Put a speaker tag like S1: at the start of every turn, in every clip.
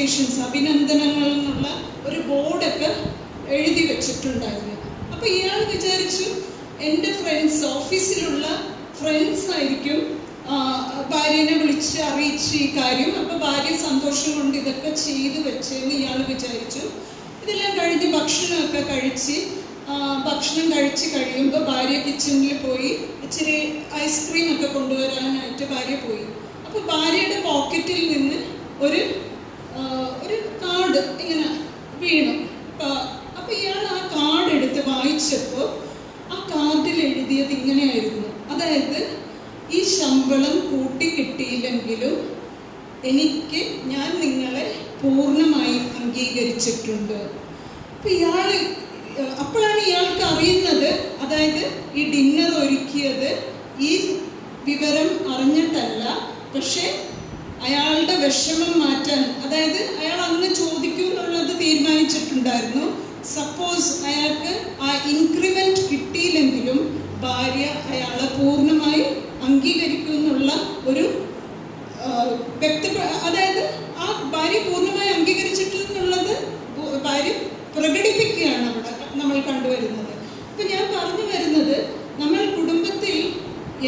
S1: Congratulations, അഭിനന്ദനങ്ങൾ എന്നുള്ള ഒരു ബോർഡൊക്കെ എഴുതി വെച്ചിട്ടുണ്ടായിരുന്നു. അപ്പോൾ ഇയാൾ വിചാരിച്ചു എൻ്റെ ഫ്രണ്ട്സ്, ഓഫീസിലുള്ള ഫ്രണ്ട്സ് ആയിരിക്കും ഭാര്യനെ വിളിച്ച് അറിയിച്ച് ഈ കാര്യം. അപ്പോൾ ഭാര്യ സന്തോഷം കൊണ്ട് ഇതൊക്കെ ചെയ്തു വെച്ചെന്ന് ഇയാൾ വിചാരിച്ചു. ഇതെല്ലാം കഴിഞ്ഞ് ഭക്ഷണം കഴിച്ച് കഴിയുമ്പോൾ ഭാര്യ കിച്ചണിൽ പോയി ഇച്ചിരി ഐസ്ക്രീം ഒക്കെ കൊണ്ടുവരാനായിട്ട് ഭാര്യ പോയി. അപ്പോൾ ഭാര്യയുടെ പോക്കറ്റിൽ നിന്ന് ഒരു കാർഡ് ഇങ്ങനെ വീണു. അപ്പോൾ ഇയാൾ ആ കാർഡ് എടുത്ത് വായിച്ചപ്പോൾ ആ കാർഡിൽ എഴുതിയത് ഇങ്ങനെയായിരുന്നു. അതായത്, ഈ ശമ്പളം കൂട്ടി കിട്ടിയില്ലെങ്കിലും ഞാൻ നിങ്ങളെ പൂർണ്ണമായി അംഗീകരിച്ചിട്ടുണ്ട്. അപ്പോഴാണ് ഇയാൾക്ക് അറിയുന്നത്, അതായത് ഈ ഡിന്നർ ഒരുക്കിയത് ഈ വിവരം അറിഞ്ഞിട്ടല്ല, പക്ഷെ അയാളുടെ വിഷമം മാറ്റാൻ, അതായത് അയാൾ അന്ന് ചോദിക്കും എന്നുള്ളത് തീരുമാനിച്ചിട്ടുണ്ടായിരുന്നു. സപ്പോസ് അയാൾക്ക് ആ ഇൻക്രിമെന്റ് കിട്ടിയില്ലെങ്കിലും ഭാര്യ അയാളെ പൂർണ്ണമായി അംഗീകരിക്കും എന്നുള്ള ഒരു അതായത് ആ ഭാര്യ പൂർണ്ണമായി അംഗീകരിച്ചിട്ടുള്ളത് ഭാര്യ പ്രകടിപ്പിക്കുകയാണ് അവിടെ നമ്മൾ കണ്ടുവരുന്നത്. അപ്പൊ ഞാൻ പറഞ്ഞു വരുന്നത്, നമ്മൾ കുടുംബത്തിൽ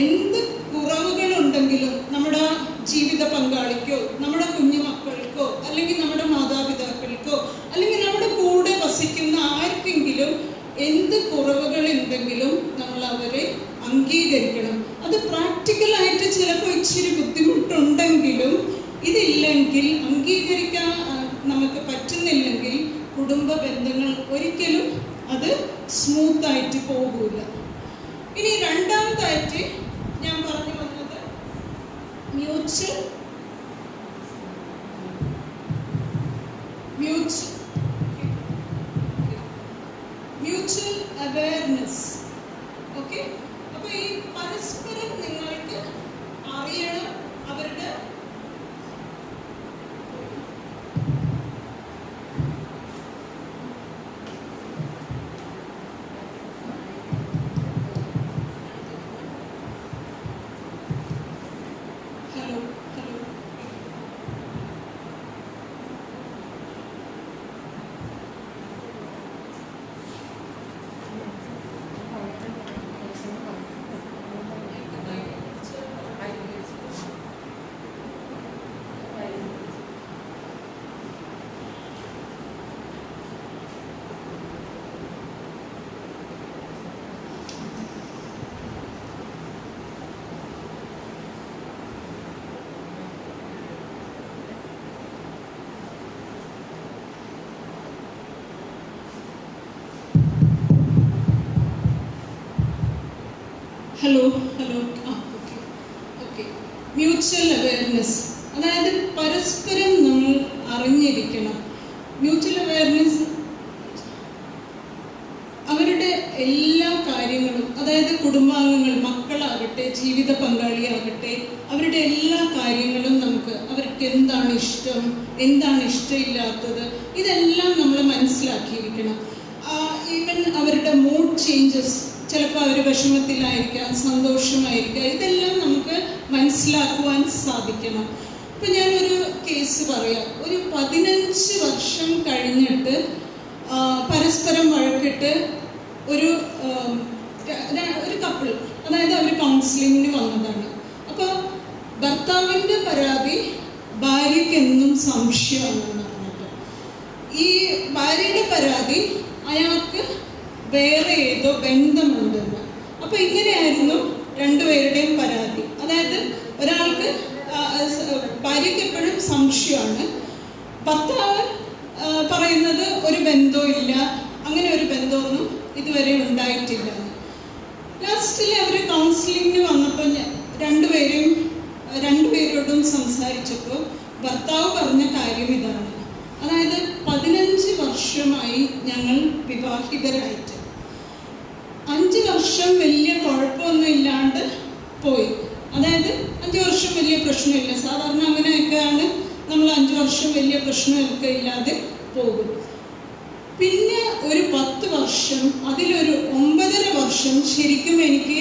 S1: എന്ത് കുറവുകളുണ്ടെങ്കിലും നമ്മുടെ ജീവിത പങ്കാളിക്കോ, നമ്മുടെ കുഞ്ഞുമക്കൾക്കോ, അല്ലെങ്കിൽ നമ്മുടെ മാതാപിതാക്കൾക്കോ, അല്ലെങ്കിൽ നമ്മുടെ കൂടെ വസിക്കുന്ന ആർക്കെങ്കിലും എന്ത് കുറവുകളുണ്ടെങ്കിലും നമ്മൾ അവരെ അംഗീകരിക്കണം. അത് പ്രാക്ടിക്കലായിട്ട് ചിലപ്പോൾ ഇച്ചിരി ബുദ്ധിമുട്ടുണ്ടെങ്കിലും, ഇതില്ലെങ്കിൽ, അംഗീകരിക്കാൻ നമുക്ക് പറ്റുന്നില്ലെങ്കിൽ കുടുംബ ബന്ധങ്ങൾ ഒരിക്കലും അത് സ്മൂത്തായിട്ട് പോകൂല. ഇനി രണ്ടാമതായിട്ട് ഞാൻ പറഞ്ഞു വന്നത് മ്യൂച്വൽ അവയർനെസ്. ഓക്കെ, അപ്പൊ ഈ പരസ്പരം നിങ്ങൾക്ക് അറിയണം അവരുടെ മ്യൂച്വൽ അവയർനെസ്, അതായത് പരസ്പരം നമ്മൾ അറിഞ്ഞിരിക്കണം. മ്യൂച്വൽ അവയർനെസ് അവരുടെ എല്ലാ കാര്യങ്ങളും, അതായത് കുടുംബാംഗങ്ങൾ, മക്കളാകട്ടെ, ജീവിത പങ്കാളിയാകട്ടെ, അവരുടെ എല്ലാ കാര്യങ്ങളും അവർക്ക് എന്താണ് ഇഷ്ടം, എന്താണ് ഇഷ്ടമില്ലാത്തത്, ഇതെല്ലാം നമ്മൾ മനസ്സിലാക്കിയിരിക്കണം. ഈവൻ അവരുടെ മൂഡ് ചേഞ്ചസ്, ചിലപ്പോൾ അവർ വിഷമത്തിലായിരിക്കാം, സന്തോഷമായിരിക്കാം, ഇതെല്ലാം നമുക്ക് മനസ്സിലാക്കുവാൻ സാധിക്കണം. ഇപ്പം ഞാനൊരു കേസ് പറയാം. ഒരു 15 വർഷം കഴിഞ്ഞിട്ട് പരസ്പരം വഴക്കിട്ട് ഒരു കപ്പിൾ, അതായത് അവർ കൗൺസിലിങ്ങിന് വന്നതാണ്. അപ്പോൾ ഭർത്താവിൻ്റെ പരാതി ഭാര്യയ്ക്ക് എന്നും സംശയമാണെന്ന് പറഞ്ഞിട്ട്, ഈ ഭാര്യയുടെ പരാതി അയാൾക്ക് വേറെ ഏതോ ബന്ധമുണ്ടെന്ന്. അപ്പൊ ഇങ്ങനെയായിരുന്നു രണ്ടുപേരുടെയും പരാതി. അതായത് ഒരാൾക്ക് ഭാര്യയ്ക്ക് എപ്പോഴും സംശയമാണ്, ഭർത്താവ് പറയുന്നത് ഒരു ബന്ധവും ഇല്ല, അങ്ങനെ ഒരു ബന്ധമൊന്നും ഇതുവരെ ഉണ്ടായിട്ടില്ല. ലാസ്റ്റിൽ അവർ കൗൺസിലിങ്ങിന് വന്നപ്പോൾ രണ്ടുപേരോടും സംസാരിച്ചപ്പോൾ ഭർത്താവ് പറഞ്ഞ കാര്യം ഇതാണ്. അതായത് 15 വർഷമായി ഞങ്ങൾ വിവാഹിതരായിട്ട്, 5 വർഷം വലിയ കുഴപ്പമൊന്നും ഇല്ലാണ്ട് പോയി. അതായത് 5 വർഷം വലിയ പ്രശ്നമില്ല, സാധാരണ അങ്ങനെയൊക്കെയാണ് നമ്മൾ 5 വർഷം വലിയ പ്രശ്നമൊക്കെ ഇല്ലാതെ പോകും. പിന്നെ ഒരു 10 വർഷം, അതിലൊരു 9.5 വർഷം ശരിക്കും എനിക്ക്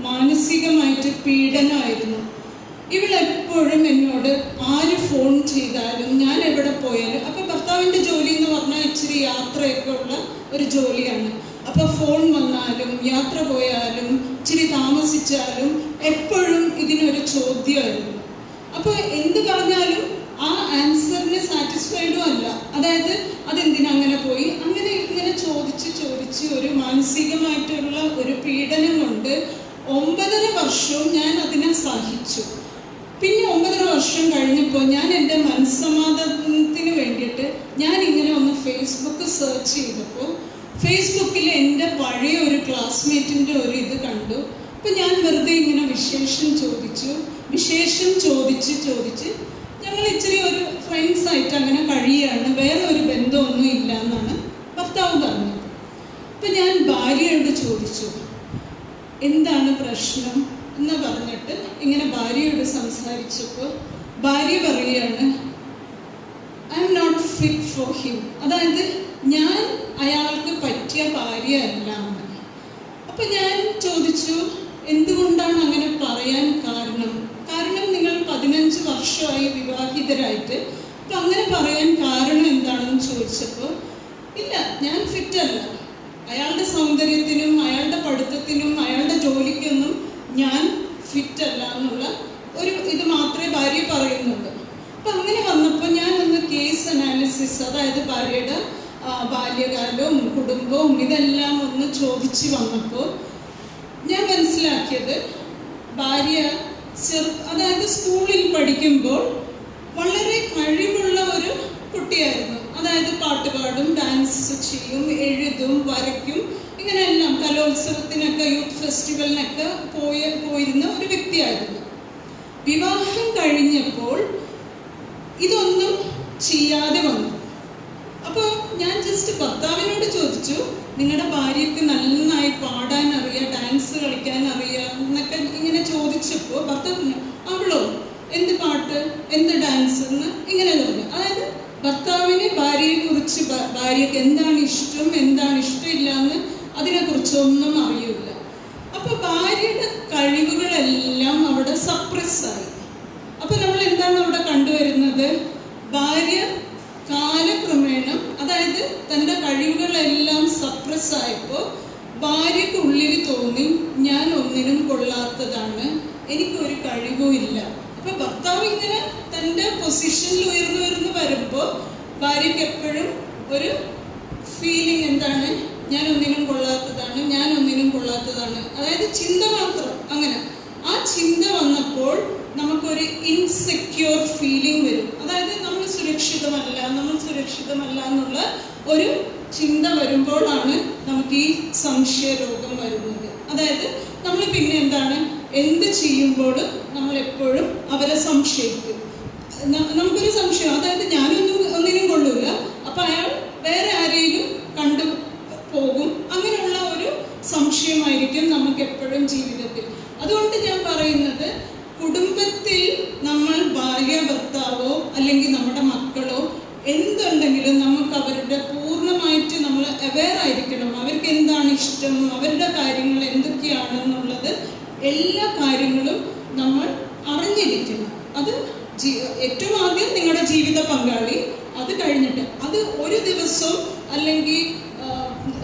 S1: മാനസികമായിട്ട് പീഡനമായിരുന്നു. ഇവളെപ്പോഴും എന്നോട് ആര് ഫോൺ ചെയ്താലും, ഞാൻ എവിടെ പോയാലും, അപ്പൊ ഭർത്താവിന്റെ ജോലി എന്ന് പറഞ്ഞാൽ ഇച്ചിരി യാത്രയൊക്കെ ഉള്ള ഒരു ജോലിയാണ്. അപ്പൊ ഫോൺ വന്നാലും യാത്ര പോയാലും ഇച്ചിരി താമസിച്ചാലും എപ്പോഴും ഇതിനൊരു ചോദ്യമായിരുന്നു. അപ്പൊ എന്ത് പറഞ്ഞാലും ആ ആൻസറിന് സാറ്റിസ്ഫൈഡും അല്ല. അതായത് അതെന്തിനങ്ങനെ പോയി, അങ്ങനെ ഇങ്ങനെ ചോദിച്ച് ചോദിച്ച് ഒരു മാനസികമായിട്ടുള്ള ഒരു പീഡനം കൊണ്ട് 9.5 വർഷവും ഞാൻ അതിനെ സഹിച്ചു. പിന്നെ 9.5 വർഷം കഴിഞ്ഞപ്പോൾ ഞാൻ എൻ്റെ മനസ്സമാധാനത്തിന് വേണ്ടിയിട്ട് ഞാൻ ഇങ്ങനെ ഒന്ന് ഫേസ്ബുക്ക് സെർച്ച് ചെയ്തപ്പോൾ ഫേസ്ബുക്കിൽ എൻ്റെ പഴയ ഒരു ക്ലാസ്മേറ്റിൻ്റെ ഒരു ഇത് കണ്ടു. അപ്പം ഞാൻ വെറുതെ ഇങ്ങനെ വിശേഷം ചോദിച്ച് ഞങ്ങൾ ഇച്ചിരി ഒരു ഫ്രണ്ട്സായിട്ട് അങ്ങനെ കഴിയുകയാണ്, വേറെ ഒരു ബന്ധമൊന്നും ഇല്ല എന്നാണ് ഭർത്താവ് പറഞ്ഞത്. അപ്പം ഞാൻ ഭാര്യയോട് ചോദിച്ചു എന്താണ് പ്രശ്നം എന്ന് പറഞ്ഞിട്ട് ഇങ്ങനെ ഭാര്യയോട് സംസാരിച്ചപ്പോൾ ഭാര്യ പറയുകയാണ് I am not fit for him, അതായത് ഞാൻ അയാൾക്ക് പറ്റിയ ഭാര്യ അല്ല എന്ന്. അപ്പം ഞാൻ ചോദിച്ചു എന്തുകൊണ്ടാണ് അങ്ങനെ പറയാൻ കാരണം നിങ്ങൾ 15 വർഷമായി വിവാഹിതരായിട്ട്, അപ്പം അങ്ങനെ പറയാൻ കാരണം എന്താണെന്ന് ചോദിച്ചപ്പോൾ ഇല്ല ഞാൻ ഫിറ്റ് അല്ല, അയാളുടെ സൗന്ദര്യത്തിനും അയാളുടെ പഠിത്തത്തിനും അയാളുടെ ജോലിക്കൊന്നും ഞാൻ ഫിറ്റ് അല്ല എന്നുള്ള ഒരു ഇത് മാത്രമേ ഭാര്യ പറയുന്നുള്ളൂ. അപ്പം അങ്ങനെ വന്നപ്പോൾ ഞാനൊന്ന് കേസ് അനാലിസിസ്, അതായത് ഭാര്യയുടെ ബാല്യകാലവും കുടുംബവും ഇതെല്ലാം ഒന്ന് ചോദിച്ച് വന്നപ്പോൾ ഞാൻ മനസ്സിലാക്കിയത് ഭാര്യ അതായത് സ്കൂളിൽ പഠിക്കുമ്പോൾ വളരെ കഴിവുള്ള ഒരു കുട്ടിയായിരുന്നു. അതായത് പാട്ട് പാടും, ഡാൻസ് ചെയ്യും, എഴുതും, വരയ്ക്കും, ഇങ്ങനെയെല്ലാം കലോത്സവത്തിനൊക്കെ യൂത്ത് ഫെസ്റ്റിവലിനൊക്കെ പോയിരുന്ന ഒരു വ്യക്തിയായിരുന്നു. വിവാഹം കഴിഞ്ഞപ്പോൾ ഇതൊന്നും ചെയ്യാതെ വന്നു. അപ്പോൾ ഞാൻ ജസ്റ്റ് ഭർത്താവിനോട് ചോദിച്ചു നിങ്ങളുടെ ഭാര്യയ്ക്ക് നന്നായി പാടാൻ അറിയാം, ഡാൻസ് കളിക്കാൻ അറിയാം എന്നൊക്കെ ഇങ്ങനെ ചോദിച്ചപ്പോൾ ഭർത്താവ് അവളോ എന്ത് പാട്ട് എന്ത് ഡാൻസ് എന്ന് ഇങ്ങനെ തോന്നി. അതായത് ഭർത്താവിന് ഭാര്യയെ കുറിച്ച് ഭാര്യയ്ക്ക് എന്താണ് ഇഷ്ടം എന്താണ് ഇഷ്ടമില്ല എന്ന് അതിനെക്കുറിച്ചൊന്നും അറിയില്ല. അപ്പൊ ഭാര്യയുടെ കഴിവുകളെല്ലാം അവിടെ സപ്രസ്സായി. അപ്പൊ നമ്മൾ എന്താണ് അവിടെ കണ്ടുവരുന്നത്, ഭാര്യ കാലക്രമേണ അതായത് തൻ്റെ കഴിവുകളെല്ലാം സപ്രസ്സായപ്പോൾ ഭാര്യയ്ക്ക് ഉള്ളിൽ തോന്നി ഞാൻ ഒന്നിനും കൊള്ളാത്തതാണ്, എനിക്കൊരു കഴിവും ഇല്ല. അപ്പൊ ഭർത്താവ് ഇങ്ങനെ തൻ്റെ പൊസിഷനിൽ ഉയർന്നു വരുമ്പോൾ ഭാര്യയ്ക്ക് എപ്പോഴും ഒരു ഫീലിംഗ് എന്താണ്, ഞാൻ ഒന്നിനും കൊള്ളാത്തതാണ്, അതായത് ചിന്ത മാത്രം. അങ്ങനെ ആ ചിന്ത വന്നപ്പോൾ നമുക്കൊരു ഇൻസെക്യൂർ ഫീലിംഗ് വരും. അതായത് നമ്മൾ സുരക്ഷിതമല്ല എന്നുള്ള ഒരു ചിന്ത വരുമ്പോഴാണ് നമുക്ക് ഈ സംശയ രോഗം വരുന്നത്. അതായത് നമ്മൾ പിന്നെ എന്താണ് എന്ത് ചെയ്യുമ്പോഴും നമ്മൾ എപ്പോഴും അവരെ സംശയിക്കും. നമുക്കൊരു സംശയം, അതായത് ഒന്നിനും കൊള്ളൂല, അപ്പൊ അയാൾ വേറെ ആരെയും കണ്ടു പോകും, അങ്ങനെയുള്ള ഒരു സംശയമായിരിക്കും നമുക്ക് എപ്പോഴും ജീവിതത്തിൽ. അതുകൊണ്ട് ഞാൻ പറയുന്നത് കുടുംബത്തിൽ നമ്മൾ ഭാര്യ ഭർത്താവോ അല്ലെങ്കിൽ നമ്മുടെ മക്കളോ എന്തുണ്ടെങ്കിലും നമുക്ക് അവരുടെ പൂർണ്ണമായിട്ട് നമ്മൾ അവെയർ ആയിരിക്കണം. അവർക്ക് എന്താണ് ഇഷ്ടം, അവരുടെ കാര്യങ്ങൾ എന്തൊക്കെയാണെന്നുള്ളത് എല്ലാ കാര്യങ്ങളും നമ്മൾ അറിഞ്ഞിരിക്കണം. അത് ഏറ്റവും ആദ്യം നിങ്ങളുടെ ജീവിത പങ്കാളി, അത് കഴിഞ്ഞിട്ട് അത് ഒരു ദിവസം അല്ലെങ്കിൽ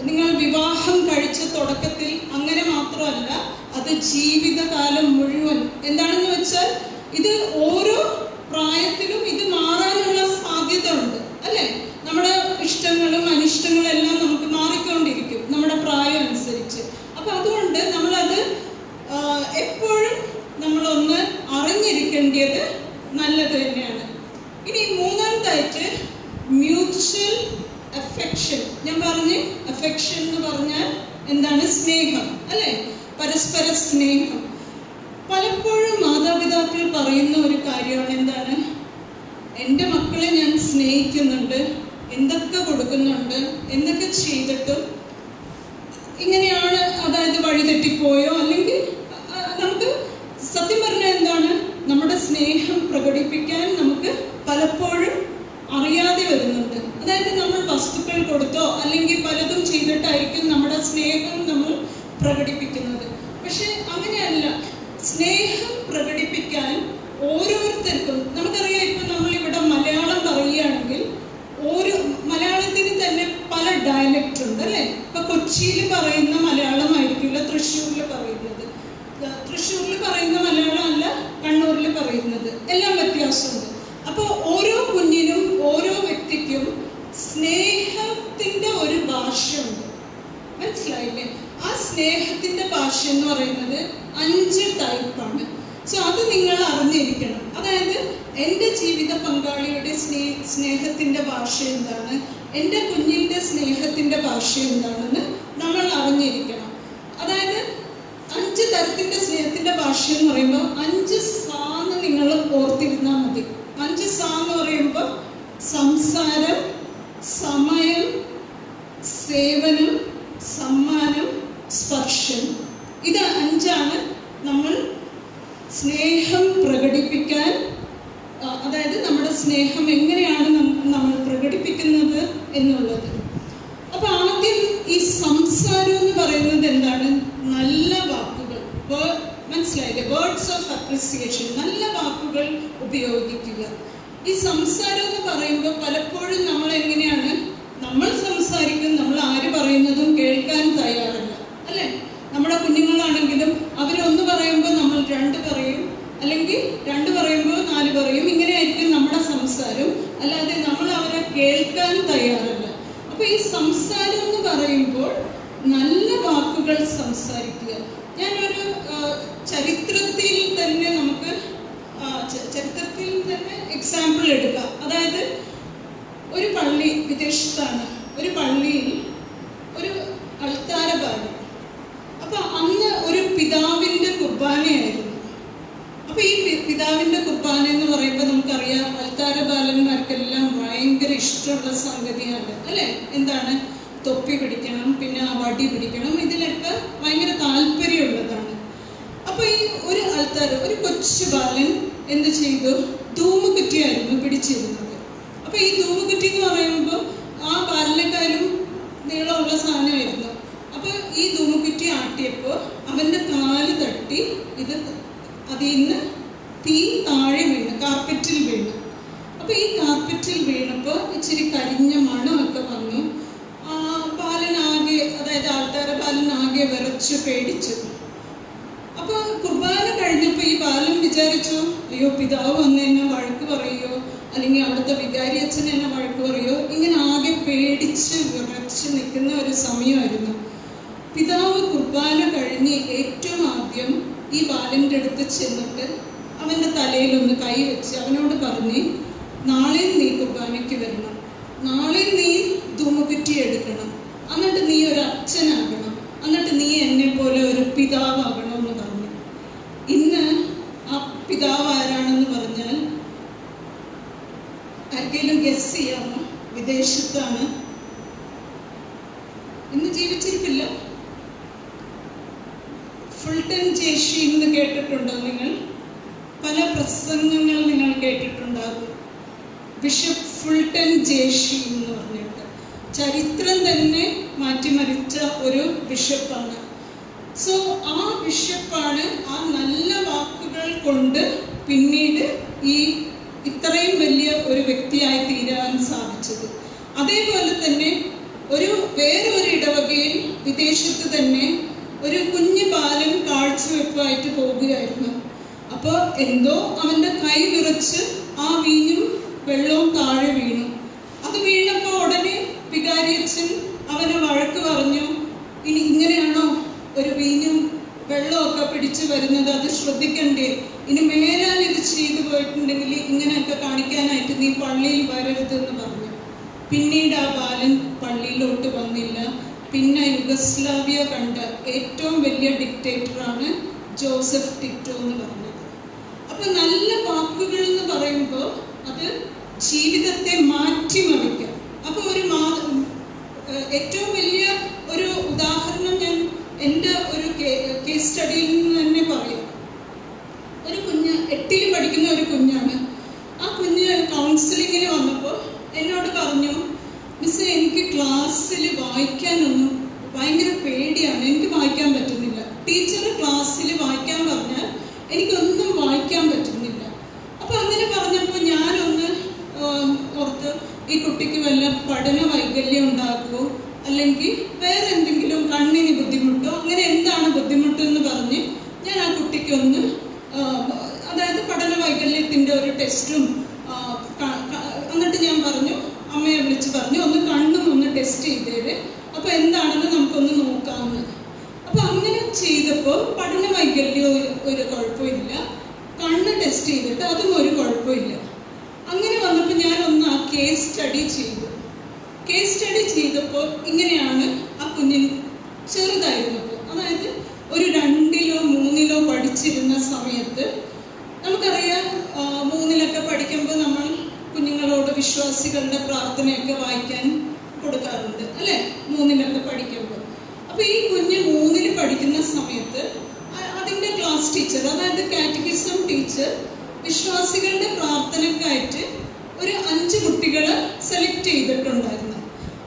S1: നിങ്ങൾ വിവാഹം കഴിച്ച തുടക്കത്തിൽ അങ്ങനെ മാത്രമല്ല, അത് ജീവിതകാലം മുഴുവൻ. എന്താണെന്ന് വെച്ചാൽ ഇത് ഓരോ പ്രായത്തിലും ഇത് മാറാനുള്ള സാധ്യത ഉണ്ട്, അല്ലേ? നമ്മുടെ ഇഷ്ടങ്ങളും അനിഷ്ടങ്ങളും എല്ലാം നമുക്ക് മാറിക്കൊണ്ടിരിക്കും നമ്മുടെ പ്രായം അനുസരിച്ച്. അപ്പൊ അതുകൊണ്ട് നമ്മളത് എപ്പോഴും നമ്മളൊന്ന് അറിഞ്ഞിരിക്കേണ്ടത് നല്ലത് തന്നെയാണ്. ഇനി മൂന്നാമതായിട്ട് മ്യൂച്വൽ അഫെക്ഷൻ. ഞാൻ പറഞ്ഞു അഫെക്ഷൻ എന്ന് പറഞ്ഞാൽ എന്താണ്? സ്നേഹം, അല്ലേ? പരസ്പര സ്നേഹം. പലപ്പോഴും മാതാപിതാക്കൾ പറയുന്ന ഒരു കാര്യമാണ് എന്താണ്, എൻ്റെ മക്കളെ ഞാൻ സ്നേഹിക്കുന്നുണ്ട്, എന്തൊക്കെ കൊടുക്കുന്നുണ്ട്, എന്തൊക്കെ ചെയ്തിട്ടും ഇങ്ങനെയാണ്, അതായത് വഴിതെറ്റിപ്പോയോ, അല്ലെങ്കിൽ നമുക്ക് സത്യം പറഞ്ഞാൽ എന്താണ്, നമ്മുടെ സ്നേഹം പ്രകടിപ്പിക്കാൻ നമുക്ക് പലപ്പോഴും അറിയാതെ വരുന്നുണ്ട്. അതായത് നമ്മൾ വസ്തുക്കൾ കൊടുത്തോ അല്ലെങ്കിൽ പലതും ചെയ്തിട്ടായിരിക്കും നമ്മുടെ സ്നേഹം നമ്മൾ പ്രകടിപ്പിക്കുന്നത്. പക്ഷെ അങ്ങനെയല്ല. സ്നേഹം പ്രകടിപ്പിക്കാൻ ഓരോരുത്തർക്കും നമുക്കറിയാം. ഇപ്പം നമ്മളിവിടെ മലയാളം പറയുകയാണെങ്കിൽ കൊച്ചിയിൽ പറയുന്ന മലയാളമായിരിക്കില്ല തൃശ്ശൂരിൽ പറയുന്നത്, തൃശ്ശൂരിൽ പറയുന്ന മലയാളം അല്ല കണ്ണൂരിൽ പറയുന്നത്, എല്ലാം വ്യത്യാസമുണ്ട്. അപ്പോൾ ഓരോ കുഞ്ഞിനും ഓരോ വ്യക്തിക്കും സ്നേഹത്തിൻ്റെ ഒരു ഭാഷയുണ്ട്, മനസ്സിലായില്ലേ? ആ സ്നേഹത്തിൻ്റെ ഭാഷ എന്ന് പറയുന്നത് 5 ടൈപ്പാണ്. സോ അത് നിങ്ങൾ അറിഞ്ഞിരിക്കണം. അതായത് എൻ്റെ ജീവിത പങ്കാളിയുടെ സ്നേഹത്തിൻ്റെ ഭാഷ എന്താണ്, എൻ്റെ കുഞ്ഞിൻ്റെ സ്നേഹത്തിൻ്റെ ഭാഷ എന്താണെന്ന് നമ്മൾ അറിഞ്ഞിരിക്കണം. അതായത് 5 തരത്തിൻ്റെ സ്നേഹത്തിൻ്റെ ഭാഷ എന്ന് പറയുമ്പോൾ 5 സാന്ന് നിങ്ങൾ ഓർത്തിരുന്നാൽ മതി. 5 സാന്ന് പറയുമ്പോൾ സംസാരം, സമയം, സേവനം, സമ്മാനം, സ്പർശം. ഇത് 5ആണ് നമ്മൾ സ്നേഹം പ്രകടിപ്പിക്കാൻ, അതായത് നമ്മുടെ സ്നേഹം എങ്ങനെയാണ് നമ്മൾ പ്രകടിപ്പിക്കുന്നത് എന്നുള്ളത്. അപ്പൊ ആദ്യം ഈ സംസാരം എന്ന് പറയുന്നത് എന്താണ്? നല്ല വാക്കുകൾ, മനസ്സിലായില്ലേ? വേർഡ്സ് ഓഫ് അപ്രിസിയേഷൻ, നല്ല വാക്കുകൾ ഉപയോഗിക്കുക. ഈ സംസാരം എന്ന് പറയുമ്പോൾ പലപ്പോഴും നമ്മൾ എങ്ങനെയാണ് നമ്മൾ സംസാരിക്കും, നമ്മൾ ആര് പറയുന്നതും കേൾക്കാൻ തയ്യാറല്ല, അല്ലേ? നമ്മുടെ കുഞ്ഞുങ്ങളാണെങ്കിലും അവരൊന്ന് പറയുമ്പോൾ നമ്മൾ 2 പറയും, അല്ലെങ്കിൽ 2 പറയുമ്പോൾ 4 പറയും. ഇങ്ങനെയായിരിക്കും നമ്മുടെ സംസാരം, അല്ലാതെ നമ്മൾ അവരെ കേൾക്കാൻ തയ്യാറല്ല. അപ്പൊ ഈ സംസാരം എന്ന് പറയുമ്പോൾ നല്ല വാക്കുകൾ സംസാരിക്കുക. ഞാനൊരു ചരിത്രത്തിൽ തന്നെ എക്സാമ്പിൾ എടുക്കാം. അതായത് ഒരു പള്ളി, വിദേശത്താണ്, ഒരു പള്ളിയിൽ ഒരു അൾത്താര ബാലൻ. അപ്പൊ അന്ന് ഒരു പിതാവിന്റെ കുർബാനയായിരുന്നു. അപ്പൊ ഈ പിതാവിന്റെ കുർബാന എന്ന് പറയുമ്പോൾ നമുക്കറിയാം, അൾത്താര ബാലന്മാർക്കെല്ലാം ഭയങ്കര ഇഷ്ടമുള്ള സംഗതിയാണ്, അല്ലെ? എന്താണ്? തൊപ്പി പിടിക്കണം, പിന്നെ വടി പിടിക്കണം, ഇതിലൊക്കെ ഭയങ്കര താല്പര്യമുള്ളതാണ്. അപ്പൊ ഈ ഒരു ആൾക്കാർ, ഒരു കൊച്ചു ബാലൻ എന്ത് ചെയ്തു? ധൂമുകുറ്റിയായിരുന്നു പിടിച്ചിരുന്നത്. അപ്പൊ ഈ ധൂമുകുറ്റി എന്ന് പറയുമ്പോൾ ആ ബാലനേക്കാളും നീളമുള്ള സാധനമായിരുന്നു. അപ്പൊ ഈ ധൂമുകുറ്റി ആട്ടിയപ്പോൾ അവന്റെ കാല് തട്ടി അതിൽ നിന്ന് തീ താഴെ വീണ് കാർപ്പറ്റിൽ വീണു. അപ്പൊ ഈ കാർപ്പറ്റിൽ വീണപ്പോൾ ഇച്ചിരി കരിഞ്ഞ മണമൊക്കെ വന്നു. ബാലനാകെ, അതായത് ആൾക്കാരെ ബാലനാകെ വിറച്ച് പേടിച്ചു. അപ്പൊ കുർബാന കഴിഞ്ഞപ്പോ ഈ ബാലൻ വിചാരിച്ചു, അയ്യോ പിതാവ് വന്ന് എന്നെ വഴക്ക് പറയോ, അല്ലെങ്കിൽ അവിടുത്തെ വികാരി അച്ഛൻ എന്നെ വഴക്ക് പറയോ, ഇങ്ങനെ ആകെ പേടിച്ച് വിറച്ച് നിൽക്കുന്ന ഒരു സമയമായിരുന്നു. പിതാവ് കുർബാന കഴിഞ്ഞ് ഏറ്റവും ആദ്യം ഈ ബാലന്റെ അടുത്ത് ചെന്നിട്ട് അവന്റെ തലയിലൊന്ന് കൈവച്ച് അവനോട് പറഞ്ഞ്, നാളെ നീ കുർബാനയ്ക്ക് വരണം, നാളെ നീ ധൂമുകുറ്റി എടുക്കണം, എന്നിട്ട് നീ ഒരു അച്ഛനാകണം, എന്നിട്ട് നീ എന്നെ പോലെ ഒരു പിതാവാകണം എന്ന് പറഞ്ഞു. ഇന്ന് ആ പിതാവ് ആരാണെന്ന് പറഞ്ഞാൽ ആർക്കെങ്കിലും ഗസ് ചെയ്യാമോ? വിദേശത്താണ്, ഇന്ന് ജീവിച്ചിരിപ്പില്ല. ഫുൾട്ടൻ ജേഷി എന്ന് കേട്ടിട്ടുണ്ടോ നിങ്ങൾ? പല പ്രസംഗങ്ങൾ നിങ്ങൾ കേട്ടിട്ടുണ്ടാകും. ബിഷപ്പ് ഫുൾട്ടൻ ജേഷി എന്ന് പറഞ്ഞിട്ട് ചരിത്രം തന്നെ മാറ്റിമറിച്ച ഒരു ബിഷപ്പാണ്. സോ ആ ബിഷപ്പാണ് ആ നല്ല വാക്കുകൾ കൊണ്ട് പിന്നീട് ഈ ഇത്രയും വലിയ ഒരു വ്യക്തിയായി തീരാൻ സാധിച്ചത്. അതേപോലെ തന്നെ വേറൊരു ഇടവകയിൽ വിദേശത്ത് തന്നെ ഒരു കുഞ്ഞു ബാലൻ കാഴ്ചവെപ്പായിട്ട് പോകുകയായിരുന്നു. അപ്പോൾ എന്തോ അവന്റെ കൈ വിറച്ച് ആ വീഞ്ഞും വെള്ളവും താഴെ വീണു. അത് വീണപ്പോൾ ഉടനെ വികാരിയച്ഛൻ അവനെ വഴക്ക് പറഞ്ഞു, ഇനി ഇങ്ങനെയാണോ ഒരു വീഞ്ഞും വെള്ളമൊക്കെ പിടിച്ചു വരുന്നത്? അത് ശ്രദ്ധിക്കണ്ടേ? ഇനി മേലാൽ ഇത് ചെയ്തു പോയിട്ടുണ്ടെങ്കിൽ ഇങ്ങനെയൊക്കെ കാണിക്കാനായിട്ട് നീ പള്ളിയിൽ വരരുതെന്ന് പറഞ്ഞു. പിന്നീട് ആ ബാലൻ പള്ളിയിലോട്ട് വന്നില്ല. പിന്നെ യുഗസ്ലാവിയ കണ്ട ഏറ്റവും വലിയ ഡിക്റ്റേറ്ററാണ് ജോസഫ് ടിറ്റോ എന്ന് പറഞ്ഞത്. അപ്പൊ നല്ല വാക്കുകൾ എന്ന് പറയുമ്പോൾ അത് ജീവിതത്തെ മാറ്റിമറിക്കാം. അപ്പൊ ഏറ്റവും വലിയ ഒരു ഉദാഹരണം ഞാൻ എൻ്റെ ഒരു കേസ് സ്റ്റഡിയിൽ നിന്ന് തന്നെ പറയാം. ഒരു കുഞ്ഞ് 8ൽ പഠിക്കുന്ന ഒരു കുഞ്ഞാണ്. ആ കുഞ്ഞ് കൗൺസിലിങ്ങിന് വന്നപ്പോൾ എന്നോട് പറഞ്ഞു, മിസ് എനിക്ക് ക്ലാസ്സിൽ വായിക്കാനൊന്നും ഭയങ്കര പേടിയാണ്, എനിക്ക് വായിക്കാൻ പറ്റുന്നില്ല. ടീച്ചർ ക്ലാസ്സിൽ വായിക്കാൻ പറഞ്ഞാൽ എനിക്കൊന്നും വായിക്കാൻ പറ്റുന്നില്ല. അപ്പൊ അങ്ങനെ പറഞ്ഞപ്പോൾ ഞാനൊന്ന് ഓർത്ത്, ഈ കുട്ടിക്ക് വല്ല പഠന വൈകല്യം ഉണ്ടാകുമോ, അല്ലെങ്കിൽ വേറെ എന്തെങ്കിലും കണ്ണിന് ബുദ്ധിമുട്ടോ അങ്ങനെ എന്താണ് ബുദ്ധിമുട്ടെന്ന് പറഞ്ഞ് ഞാൻ ആ കുട്ടിക്കൊന്ന് അതായത് പഠന വൈകല്യത്തിൻ്റെ ഒരു ടെസ്റ്റും എന്നിട്ട് ഞാൻ പറഞ്ഞു, അമ്മയെ വിളിച്ച് പറഞ്ഞു ഒന്ന് കണ്ണും ഒന്ന് ടെസ്റ്റ് ചെയ്തേര്, അപ്പോൾ എന്താണെന്ന് നമുക്കൊന്ന് നോക്കാമെന്ന്. അപ്പോൾ അങ്ങനെ ചെയ്തപ്പോൾ പഠന വൈകല്യം ഒരു കുഴപ്പമില്ല, കണ്ണ് ടെസ്റ്റ് ചെയ്തിട്ട് അതും ഒരു കുഴപ്പമില്ല. അങ്ങനെ വന്നപ്പോൾ ഞാനൊന്ന് ആ കേസ് സ്റ്റഡി ചെയ്തു. കേസ് സ്റ്റഡി ചെയ്തപ്പോൾ ഇങ്ങനെയാണ് ആ കുഞ്ഞിന് ചെറുതായിരുന്നപ്പോൾ, അതായത് ഒരു 2-ലോ 3-ലോ പഠിച്ചിരുന്ന സമയത്ത് നമുക്കറിയാം 3-ലൊക്കെ പഠിക്കുമ്പോൾ നമ്മൾ കുഞ്ഞുങ്ങളോട് വിശ്വാസികളുടെ പ്രാർത്ഥനയൊക്കെ വായിക്കാൻ കൊടുക്കാറുണ്ട് അല്ലേ, 3-ലൊക്കെ പഠിക്കുമ്പോൾ. അപ്പോൾ ഈ കുഞ്ഞ് 3-ൽ പഠിക്കുന്ന സമയത്ത് അതിൻ്റെ ക്ലാസ് ടീച്ചർ, അതായത് കാറ്റഗിസം ടീച്ചർ, വിശ്വാസികളുടെ പ്രാർത്ഥനയ്ക്കായിട്ട് ഒരു 5 കുട്ടികളെ സെലക്ട് ചെയ്തിട്ടുണ്ടായിരുന്നു.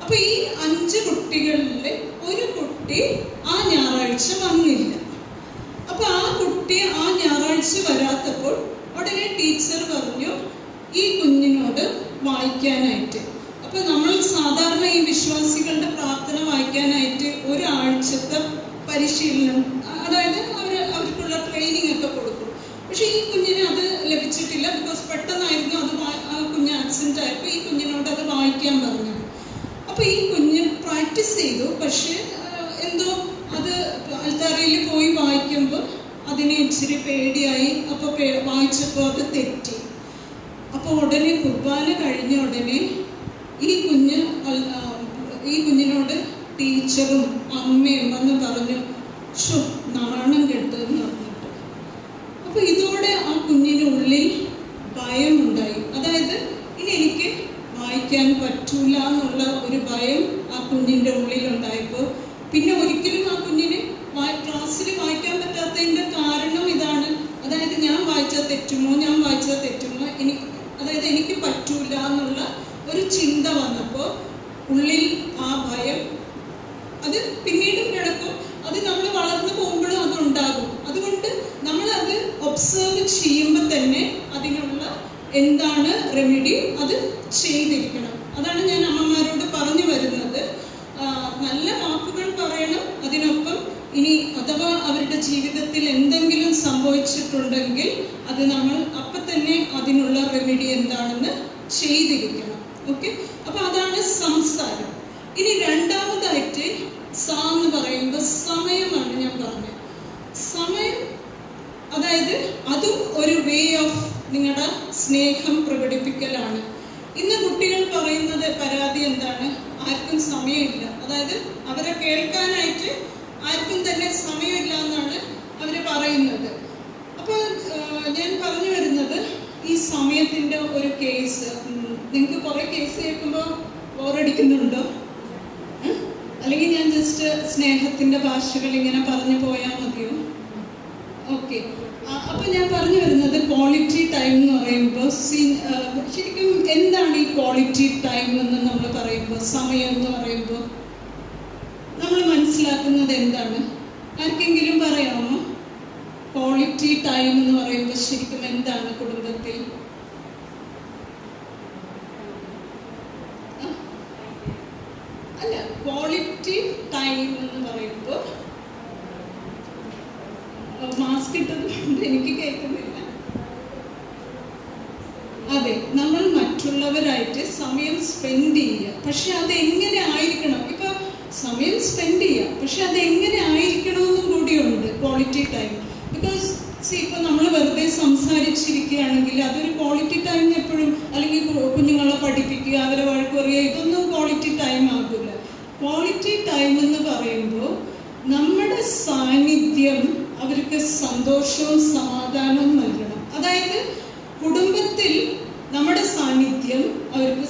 S1: അപ്പൊ ഈ 5 കുട്ടികളിൽ ഒരു കുട്ടി ആ ഞായറാഴ്ച വന്നില്ല. അപ്പൊ ആ കുട്ടി ആ ഞായറാഴ്ച വരാത്തപ്പോൾ ഉടനെ ടീച്ചർ പറഞ്ഞു ഈ കുഞ്ഞിനോട് വായിക്കാനായിട്ട്. അപ്പൊ നമ്മൾ സാധാരണ ഈ വിശ്വാസികളുടെ പ്രാർത്ഥന വായിക്കാനായിട്ട് ഒരാഴ്ചത്തെ പരിശീലനം, അതായത് അവർക്കുള്ള ട്രെയിനിങ് ഒക്കെ കൊടുക്കും. പക്ഷെ ഈ കുഞ്ഞിന് അത് ലഭിച്ചിട്ടില്ല. ബിക്കോസ് പെട്ടെന്നായിരുന്നു അത് ആ കുഞ്ഞ് ആക്സിഡന്റ് ആയപ്പോൾ ഈ കുഞ്ഞിനോട് അത് വായിക്കാൻ പറഞ്ഞു. അപ്പൊ ഈ കുഞ്ഞ് പ്രാക്ടീസ് ചെയ്തു. പക്ഷെ എന്തോ അത് അൽത്താരയിൽ പോയി വായിക്കുമ്പോൾ അതിന് ഇച്ചിരി പേടിയായി. അപ്പൊ വായിച്ചപ്പോൾ അത് തെറ്റി. അപ്പൊ ഉടനെ കുർബാന കഴിഞ്ഞ ഉടനെ ഈ കുഞ്ഞിനോട് ടീച്ചറും അമ്മയും വന്ന് പറഞ്ഞു, ഷോ നാണം കെട്ടെന്ന് പറഞ്ഞിട്ട്. അപ്പൊ ഇതോടെ ആ കുഞ്ഞിനുള്ളിൽ ഭയമുണ്ടായി. അതായത് ഇനി എനിക്ക് വായിക്കാൻ പറ്റൂല എന്നുള്ള ഒരു ഭയം ആ കുഞ്ഞിൻ്റെ ഉള്ളിലുണ്ടായപ്പോൾ പിന്നെ ഒരിക്കലും ആ കുഞ്ഞിന് ക്ലാസ്സിൽ വായിക്കാൻ പറ്റാത്തതിൻ്റെ കാരണം ഇതാണ്. അതായത് ഞാൻ വായിച്ചാൽ തെറ്റുമോ, അതായത് എനിക്ക് പറ്റൂല എന്നുള്ള ഒരു ചിന്ത വന്നപ്പോൾ ഉള്ളിൽ ആ ഭയം അത് പിന്നീടും കിടക്കും. അത് നമ്മൾ വളർന്നു പോകുമ്പോഴും അതുണ്ടാകും. അതുകൊണ്ട് നമ്മളത് ഒബ്സർവ് ചെയ്യുമ്പോൾ തന്നെ അതിനുള്ള എന്താണ് റെമഡി അത് ചെയ്തിരിക്കണം. അതാണ് ഞാൻ അമ്മമാരോട് പറഞ്ഞു വരുന്നത്. നല്ല വാക്കുകൾ പറയണം, അതിനൊപ്പം ഇനി അഥവാ അവരുടെ ജീവിതത്തിൽ എന്തെങ്കിലും സംഭവിച്ചിട്ടുണ്ടെങ്കിൽ അത് നമ്മൾ അപ്പം തന്നെ അതിനുള്ള റെമഡി എന്താണെന്ന് ചെയ്തിരിക്കണം. ഓക്കെ, അപ്പൊ അതാണ് സംസാരം. ഇനി രണ്ടാമതായിട്ട് എന്ന് പറയുമ്പോൾ സമയമാണ് ഞാൻ പറഞ്ഞത്. സമയം, അതായത് അതും ഒരു വേ ഓഫ് നിങ്ങളുടെ സ്നേഹം പ്രകടിപ്പിക്കലാണ്. ഇന്ന് കുട്ടികൾ പറയുന്നത് പരാതി എന്താണ്? ആർക്കും സമയമില്ല. അതായത് അവരെ കേൾക്കാനായിട്ട് ആർക്കും തന്നെ സമയമില്ല എന്നാണ് അവർ പറയുന്നത്. അപ്പോൾ ഞാൻ പറഞ്ഞു വരുന്നത് ഈ സമയത്തിൻ്റെ ഒരു കേസ്. നിങ്ങൾക്ക് കുറേ കേസ് കേൾക്കുമ്പോൾ ബോറടിക്കുന്നുണ്ടോ? അല്ലെങ്കിൽ ഞാൻ ജസ്റ്റ് സ്നേഹത്തിൻ്റെ ഭാഷകൾ ഇങ്ങനെ പറഞ്ഞു പോയാൽ മതിയോ? ഓക്കെ, അപ്പൊ ഞാൻ പറഞ്ഞു വരുന്നത് ക്വാളിറ്റി ടൈം എന്ന് പറയുമ്പോൾ ശരിക്കും എന്താണ് ഈ ക്വാളിറ്റി ടൈം എന്ന് നമ്മൾ പറയുമ്പോൾ, സമയം എന്ന് പറയുമ്പോൾ നമ്മൾ മനസ്സിലാക്കുന്നത് എന്താണ്? ആർക്കെങ്കിലും പറയാമോ? ക്വാളിറ്റി ടൈം എന്ന് പറയുമ്പോൾ ശരിക്കും എന്താണ് കുടുംബത്തിൽ? അല്ല, ക്വാളിറ്റി ടൈം എന്ന് പറയുമ്പോൾ മാസ്ക് ഇട്ടത് കൊണ്ട് എനിക്ക് കേൾക്കുന്നില്ല. അതെ, നമ്മൾ മറ്റുള്ളവരായിട്ട് സമയം സ്പെൻഡ് ചെയ്യുക. പക്ഷെ അതെങ്ങനെ ആയിരിക്കണം? ഇപ്പൊ സമയം സ്പെൻഡ് ചെയ്യുക, പക്ഷെ അതെങ്ങനെ ആയിരിക്കണമെന്നും കൂടിയുണ്ട് ക്വാളിറ്റി ടൈം. ബിക്കോസ് ഇപ്പൊ നമ്മൾ വെറുതെ സംസാരിച്ചിരിക്കുകയാണെങ്കിൽ അതൊരു ക്വാളിറ്റി ടൈം എപ്പോഴും, അല്ലെങ്കിൽ കുഞ്ഞുങ്ങളെ പഠിപ്പിക്കുക, അവരെ വഴക്ക് പറയുക, ഇതൊന്നും ക്വാളിറ്റി ടൈം ആകില്ല. ക്വാളിറ്റി ടൈം എന്ന് പറയുമ്പോൾ നമ്മുടെ സാന്നിധ്യം അവർക്ക് സന്തോഷവും സമാധാനവും നൽകണം. അതായത് കുടുംബത്തിൽ നമ്മുടെ സാന്നിധ്യം അവർക്ക്,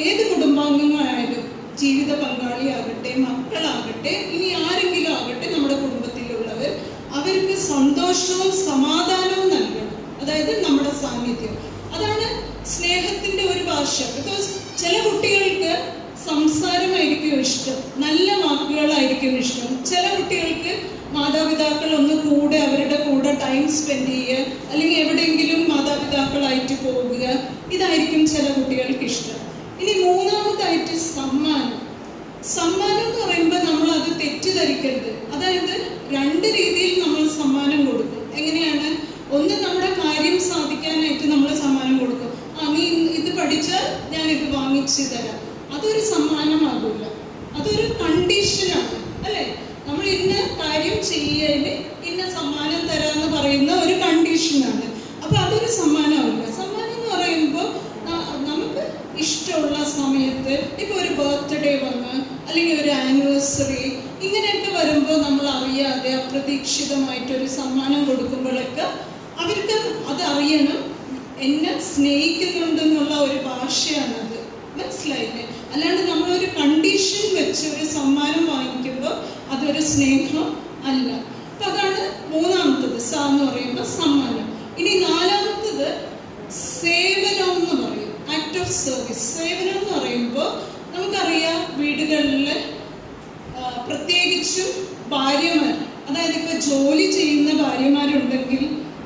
S1: ഏത് കുടുംബാംഗങ്ങളായാലും, ജീവിത പങ്കാളിയാകട്ടെ, മക്കളാകട്ടെ, ഇനി ആരെങ്കിലും ആകട്ടെ, നമ്മുടെ കുടുംബത്തിലുള്ളവർ, അവർക്ക് സന്തോഷവും സമാധാനവും നൽകണം. അതായത് നമ്മുടെ സാന്നിധ്യം. അതാണ് സ്നേഹത്തിന്റെ ഒരു ഭാഷ. ബിക്കോസ് ചില കുട്ടികൾക്ക് സംസാരമായിരിക്കും ഇഷ്ടം, നല്ല വാക്കുകളായിരിക്കും ഇഷ്ടം. ചില കുട്ടികൾക്ക് മാതാപിതാക്കൾ ഒന്ന് കൂടെ അവരുടെ കൂടെ ടൈം സ്പെൻഡ് ചെയ്യുക, അല്ലെങ്കിൽ എവിടെയെങ്കിലും മാതാപിതാക്കളായിട്ട് പോകുക, ഇതായിരിക്കും ചില കുട്ടികൾക്ക് ഇഷ്ടം. ഇനി മൂന്നാമതായിട്ട് സമ്മാനം. സമ്മാനം എന്ന് ഞാനിത് വാങ്ങിച്ചു തരാം, അതൊരു സമ്മാനമാകൂല, അതൊരു കണ്ടീഷനാണ് അല്ലേ? നമ്മൾ ഇന്ന കാര്യം ചെയ്യല് ഇന്ന സമ്മാനം തരാന്ന് പറയുന്ന ഒരു കണ്ടീഷനാണ്. അപ്പൊ അതൊരു സമ്മാനമാവില്ല. സമ്മാനം എന്ന് പറയുമ്പോൾ നമുക്ക് ഇഷ്ടമുള്ള സമയത്ത്, ഇപ്പൊ ഒരു ബർത്ത്ഡേ വന്ന് അല്ലെങ്കിൽ ഒരു ആനിവേഴ്സറി ഇങ്ങനെയൊക്കെ വരുമ്പോൾ നമ്മൾ അറിയാതെ അപ്രതീക്ഷിതമായിട്ടൊരു സമ്മാനം കൊടുക്കുമ്പോഴൊക്കെ അവർക്ക് അത് അറിയണം, എന്നെ സ്നേഹിക്കുന്നുണ്ടെന്നുള്ള ഒരു ഭാഷയാണത്. മനസ്സിലായില്ലേ? അല്ലാണ്ട് നമ്മളൊരു കണ്ടീഷൻ വെച്ച് ഒരു സമ്മാനം വാങ്ങിക്കുമ്പോൾ അതൊരു സ്നേഹം അല്ല. അപ്പൊ അതാണ് മൂന്നാമത്തത്, സ എന്ന് പറയുമ്പോൾ സമ്മാനം. ഇനി നാലാമത്തത് സേവനം എന്ന് പറയും, ആക്ട് ഓഫ് സർവീസ്. സേവനം എന്ന് പറയുമ്പോൾ നമുക്കറിയാം, വീടുകളിൽ പ്രത്യേകിച്ചും ഭാര്യമാർ, അതായത് ഇപ്പൊ ജോലി ചെയ്യുന്ന ഭാര്യമാരുണ്ടെങ്കിൽ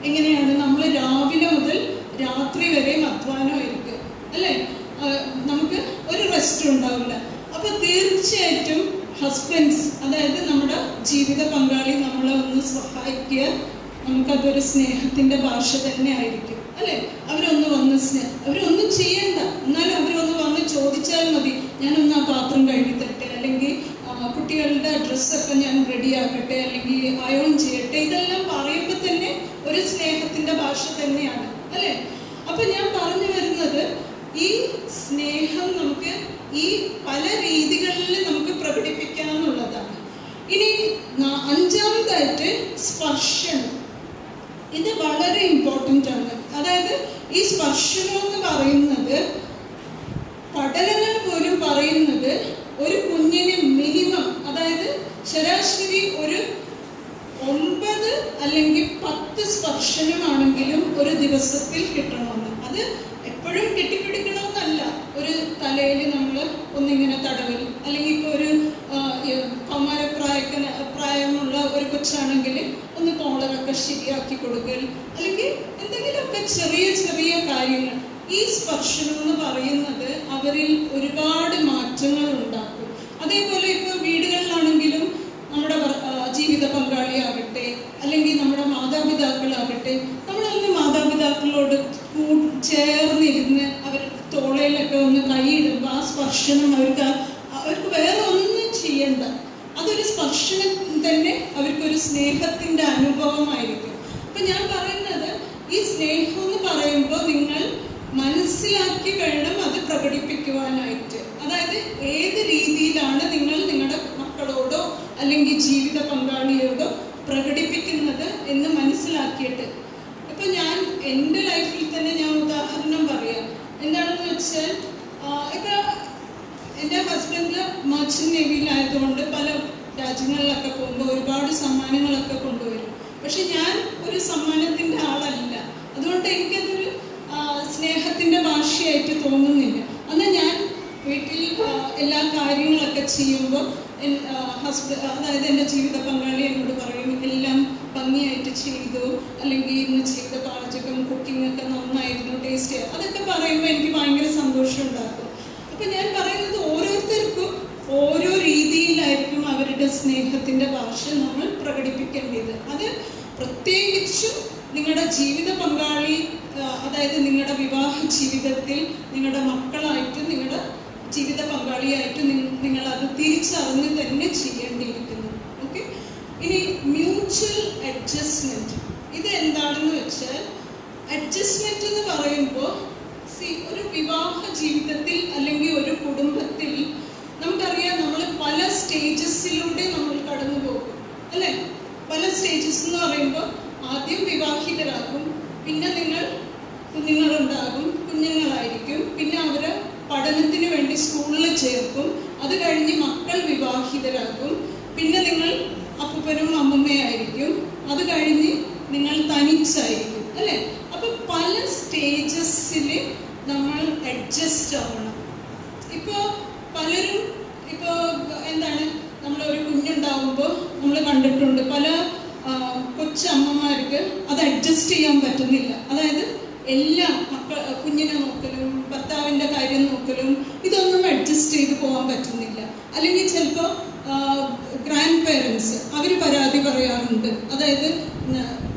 S1: എങ്ങനെയാണ്, നമ്മൾ രാവിലെ മുതൽ രാത്രി വരെയും അധ്വാനമായിരിക്കും അല്ലേ? നമുക്ക് ഒരു റെസ്റ്റ് ഉണ്ടാവില്ല. അപ്പൊ തീർച്ചയായിട്ടും ഹസ്ബൻഡ്സ്, അതായത് നമ്മുടെ ജീവിത പങ്കാളി നമ്മളെ ഒന്ന് സഹായിക്കുക, നമുക്കതൊരു സ്നേഹത്തിന്റെ ഭാഷ തന്നെ ആയിരിക്കും അല്ലേ? അവരൊന്ന് വന്ന് അവരൊന്നും ചെയ്യണ്ട, എന്നാലും അവരൊന്ന് വന്ന് ചോദിച്ചാൽ മതി, ഞാനൊന്ന് ആ പാത്രം കഴുകി തരട്ടെ, അല്ലെങ്കിൽ കുട്ടികളുടെ ഡ്രസ്സൊക്കെ ഞാൻ റെഡിയാക്കട്ടെ, അല്ലെങ്കിൽ അയോൺ ചെയ്യട്ടെ. ഇതെല്ലാം പറയുമ്പോൾ തന്നെ ഒരു സ്നേഹത്തിന്റെ ഭാഷ തന്നെയാണ് അല്ലേ? അപ്പൊ ഞാൻ പറഞ്ഞു വരുന്നത്, ഈ സ്നേഹം നമുക്ക് ഈ പല രീതികളിൽ നമുക്ക് പ്രകടിപ്പിക്കാന്നുള്ളതാണ്. ഇനി അഞ്ചാമതായിട്ട് സ്പർശനം. ഇത് വളരെ ഇമ്പോർട്ടൻ്റ് ആണ്. അതായത് ഈ സ്പർശനം എന്ന് പറയുന്നത് പഠനങ്ങൾ പോലും പറയുന്നത് ഒരു കുഞ്ഞിന് മിനിമം, അതായത് ശരാശരി ഒരു 9 അല്ലെങ്കിൽ 10 സ്പർശനമാണെങ്കിലും ഒരു ദിവസത്തിൽ കിട്ടണമെന്ന്. അത് എപ്പോഴും കെട്ടിപ്പിടിക്കണമെന്നല്ല, ഒരു തലയിൽ നമ്മൾ ഒന്നിങ്ങനെ തടവൽ, അല്ലെങ്കിൽ ഇപ്പോൾ ഒരു പ്രായമുള്ള ഒരു കൊച്ചാണെങ്കിൽ ഒന്ന് കോളറൊക്കെ ശരിയാക്കി കൊടുക്കൽ, അല്ലെങ്കിൽ എന്തെങ്കിലുമൊക്കെ ചെറിയ ചെറിയ കാര്യങ്ങൾ. ഈ സ്പർശനം എന്ന് പറയുന്നത് അവരിൽ ഒരുപാട് മാറ്റങ്ങൾ ഉണ്ടാക്കും. അതേപോലെ ഇപ്പോൾ വീടുകളിലാണെങ്കിലും നമ്മുടെ ജീവിത പങ്കാളിയാകട്ടെ, അല്ലെങ്കിൽ നമ്മുടെ മാതാപിതാക്കളാകട്ടെ, നമ്മളൊന്ന് മാതാപിതാക്കളോട് ചേർന്നിരുന്ന് അവർ തോളയിലൊക്കെ ഒന്ന് കൈയിടുമ്പോൾ ആ സ്പർശനം അവർക്ക് വേറെ ഒന്നും ചെയ്യണ്ട, അതൊരു സ്പർശനം തന്നെ അവർക്കൊരു സ്നേഹത്തിന്റെ അനുഭവമായിരിക്കും. അപ്പൊ ഞാൻ പറയുന്നത്, ഈ സ്നേഹം എന്ന് പറയുമ്പോൾ നിങ്ങൾ മനസ്സിലാക്കി വേണം അത് പ്രകടിപ്പിക്കുവാനായിട്ട്. അതായത് ഏത് രീതിയിലാണ് നിങ്ങൾ നിങ്ങളുടെ മക്കളോടോ അല്ലെങ്കിൽ ജീവിത പങ്കാളിയോടോ പ്രകടിപ്പിക്കുന്നത് എന്ന് മനസ്സിലാക്കിയിട്ട്. ഇപ്പൊ ഞാൻ എൻ്റെ ലൈഫിൽ തന്നെ ഞാൻ ഉദാഹരണം പറയാം. എന്താണെന്ന് വെച്ചാൽ, ഇപ്പൊ എൻ്റെ ഹസ്ബൻഡ് മർച്ചന്റ് നേവിയിലായതുകൊണ്ട് പല രാജ്യങ്ങളിലൊക്കെ പോകുമ്പോൾ ഒരുപാട് സമ്മാനങ്ങളൊക്കെ കൊണ്ടുവരും. പക്ഷെ ഞാൻ ഒരു സമ്മാനത്തിന്റെ ആളല്ല, അതുകൊണ്ട് എനിക്കതൊരു സ്നേഹത്തിന്റെ ഭാഷയായിട്ട് തോന്നുന്നില്ല. എന്നാൽ ഞാൻ വീട്ടിൽ എല്ലാ കാര്യങ്ങളൊക്കെ ചെയ്യുമ്പോൾ അതായത് എൻ്റെ ജീവിത പങ്കാളി എന്നോട് പറയും, എല്ലാം ഭംഗിയായിട്ട് ചെയ്തു, അല്ലെങ്കിൽ ഇന്ന് ചെയ്ത പാചകം കുക്കിംഗ് ഒക്കെ നന്നായിരുന്നു, ടേസ്റ്റ് ചെയ്യാം, അതൊക്കെ പറയുമ്പോൾ എനിക്ക് ഭയങ്കര സന്തോഷം ഉണ്ടാക്കും. അപ്പൊ ഞാൻ പറയുന്നത്, ഓരോരുത്തർക്കും ഓരോ രീതിയിലായിരിക്കും അവരുടെ സ്നേഹത്തിന്റെ ഭാഷ നമ്മൾ പ്രകടിപ്പിക്കേണ്ടത്. അത് പ്രത്യേകിച്ചും നിങ്ങളുടെ ജീവിത പങ്കാളി, അതായത് നിങ്ങളുടെ വിവാഹ ജീവിതത്തിൽ നിങ്ങളുടെ മക്കളായിട്ട്, നിങ്ങളുടെ ജീവിത പങ്കാളിയായിട്ട് നിങ്ങൾ അത് തിരിച്ചറിഞ്ഞ് തന്നെ ചെയ്യേണ്ടിയിരിക്കുന്നു. ഓക്കെ. ഇനി മ്യൂച്വൽ അഡ്ജസ്റ്റ്മെന്റ്. ഇത് എന്താണെന്ന് വെച്ചാൽ, അഡ്ജസ്റ്റ്മെന്റ് എന്ന് പറയുമ്പോൾ ഒരു വിവാഹ ജീവിതത്തിൽ അല്ലെങ്കിൽ ഒരു കുടുംബത്തിൽ നമുക്കറിയാം, നമ്മൾ പല സ്റ്റേജസിലൂടെ നമ്മൾ കടന്നു പോകും അല്ലേ? പല സ്റ്റേജസ് എന്ന് പറയുമ്പോൾ, ആദ്യം വിവാഹിതരാകും, പിന്നെ നിങ്ങൾ കുഞ്ഞുങ്ങളുണ്ടാകും, കുഞ്ഞുങ്ങളായിരിക്കും, പിന്നെ അവര് പഠനത്തിന് വേണ്ടി സ്കൂളിൽ ചേർക്കും, അത് കഴിഞ്ഞ് മക്കൾ വിവാഹിതരാകും, പിന്നെ നിങ്ങൾ അപ്പൂപ്പനും അമ്മമ്മയായിരിക്കും, അത് കഴിഞ്ഞ് നിങ്ങൾ തനിച്ചായിരിക്കും അല്ലേ? അപ്പൊ പല സ്റ്റേജസിൽ നമ്മൾ അഡ്ജസ്റ്റ് ആവണം. ഇപ്പോൾ പലരും എന്താണ്, നമ്മളൊരു കുഞ്ഞുണ്ടാവുമ്പോൾ നമ്മൾ കണ്ടിട്ടുണ്ട്, പല കൊച്ചമ്മമാർക്ക് അത് അഡ്ജസ്റ്റ് ചെയ്യാൻ പറ്റുന്നില്ല. അതായത് എല്ലാം കുഞ്ഞിനെ നോക്കലും ഭർത്താവിൻ്റെ കാര്യം നോക്കലും ഇതൊന്നും അഡ്ജസ്റ്റ് ചെയ്ത് പോകാൻ പറ്റുന്നില്ല. അല്ലെങ്കിൽ ചിലപ്പോൾ ഗ്രാൻഡ് പേരൻസ് അവർ പരാതി പറയാറുണ്ട്. അതായത്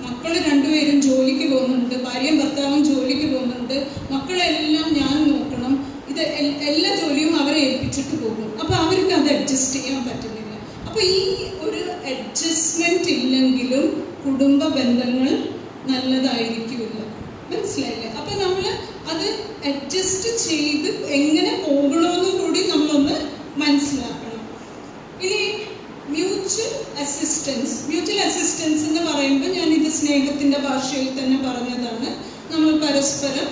S1: മക്കൾ രണ്ടുപേരും ജോലിക്ക് പോകുന്നുണ്ട്, ഭാര്യയും ഭർത്താവും ജോലിക്ക് പോകുന്നുണ്ട്, മക്കളെല്ലാം ഞാൻ നോക്കണം, ഇത് കുടുംബ ബന്ധങ്ങൾ നല്ലതായിരിക്കില്ല. മനസ്സിലായില്ലേ? അപ്പൊ നമ്മൾ അത് അഡ്ജസ്റ്റ് ചെയ്ത് എങ്ങനെ പോകണമെന്നും കൂടി നമ്മളൊന്ന് മനസ്സിലാക്കണം. ഇനി മ്യൂച്വൽ അസിസ്റ്റൻസ് എന്ന് പറയുമ്പോൾ ഞാനിത് സ്നേഹത്തിന്റെ ഭാഷയിൽ തന്നെ പറഞ്ഞതാണ്. നമ്മൾ പരസ്പരം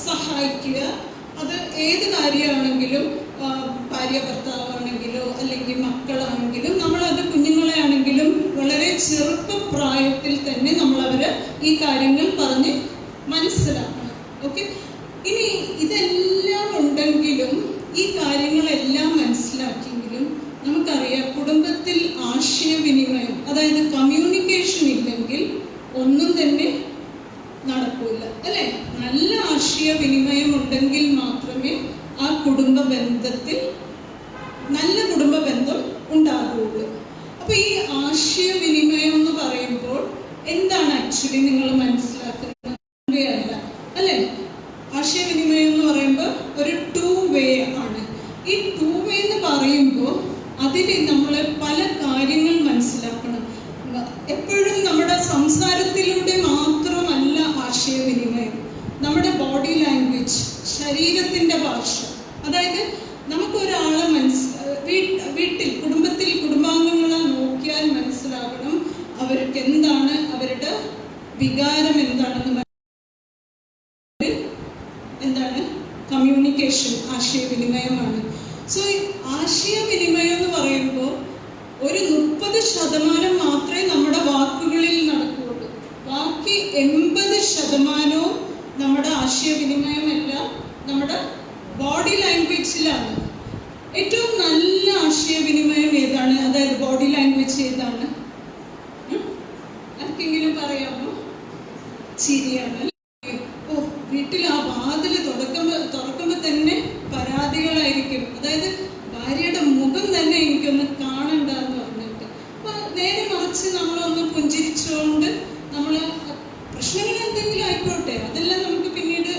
S1: സഹായിക്കുക. അത് ഏത് കാര്യമാണെങ്കിലും, ഭാര്യ ഭർത്താവാണെങ്കിലോ അല്ലെങ്കിൽ മക്കളാണെങ്കിലും, നമ്മളത് കുഞ്ഞുങ്ങളെ ആണെങ്കിലും വളരെ ചെറുപ്പപ്രായത്തിൽ തന്നെ നമ്മളവരെ ഈ കാര്യങ്ങൾ പറഞ്ഞ് മനസ്സിലാക്കണം. ഓക്കെ. ഇനി ഇതെല്ലാം ഉണ്ടെങ്കിലും, ഈ കാര്യങ്ങളെല്ലാം മനസ്സിലാക്കിയെങ്കിലും നമുക്കറിയാം കുടുംബത്തിൽ ആശയവിനിമയം, അതായത് കമ്മ്യൂണിക്കേഷൻ ഇല്ലെങ്കിൽ ഒന്നും തന്നെ നടക്കൂല, അല്ലെ? നല്ല ആശയവിനിമയം ഉണ്ടെങ്കിൽ മാത്രമേ ആ കുടുംബ ബന്ധത്തിൽ നല്ല കുടുംബ ബന്ധം ഉണ്ടാകുള്ളൂ. അപ്പൊ ഈ ആശയവിനിമയം എന്ന് പറയുമ്പോൾ എന്താണ് ആക്ച്വലി നിങ്ങൾ മനസ്സിലാക്കുന്നത്? അല്ല, അല്ലെ? ആശയവിനിമയം എന്ന് പറയുമ്പോൾ ഒരു 2 way ആണ്. ഈ 2 way എന്ന് പറയുമ്പോൾ അതിൽ നമ്മൾ പല കാര്യങ്ങൾ മനസ്സിലാക്കണം. എപ്പോഴും നമ്മുടെ സംസാരത്തിലൂടെ മാത്രമല്ല ആശയവിനിമയം. നമ്മുടെ ബോഡി ലാംഗ്വേജ്, ശരീരത്തിന്റെ ഭാഷ, അതായത് നമുക്കൊരാളെ വീട്ടിൽ കുടുംബാംഗങ്ങളെ നോക്കിയാൽ മനസ്സിലാകണം അവർക്ക് എന്താണ്, അവരുടെ വികാരം എന്താണെന്ന്. എന്താണ് കമ്മ്യൂണിക്കേഷൻ? ആശയവിനിമയമാണ്. സോ ആശയവിനിമയം എന്ന് പറയുമ്പോൾ ഒരു 30% മാത്രമേ നമ്മുടെ വാക്കുകളിൽ നടക്കുകയുള്ളൂ. ബാക്കി 80% നമ്മുടെ ആശയവിനിമയമെല്ലാം നമ്മുടെ ബോഡി ലാംഗ്വേജിലാണ്. ഏറ്റവും നല്ല ആശയവിനിമയം ഏതാണ്? അതായത് ബോഡി ലാംഗ്വേജ് ഏതാണ്? ആർക്കെങ്കിലും പറയാമോ? ചിരിയാണ്. വീട്ടിൽ ആ വാതില് തുറക്കുമ്പോ തന്നെ പരാതികളായിരിക്കും. അതായത് ഭാര്യയുടെ മുഖം തന്നെ എനിക്കൊന്ന് കാണണ്ടെന്ന് പറഞ്ഞിട്ട്. അപ്പൊ നേരെ മറിച്ച് നമ്മളൊന്ന് പുഞ്ചിരിച്ചുകൊണ്ട് നമ്മള് പ്രശ്നങ്ങൾ എന്തെങ്കിലും ആയിക്കോട്ടെ, അതെല്ലാം നമുക്ക് പിന്നീട്,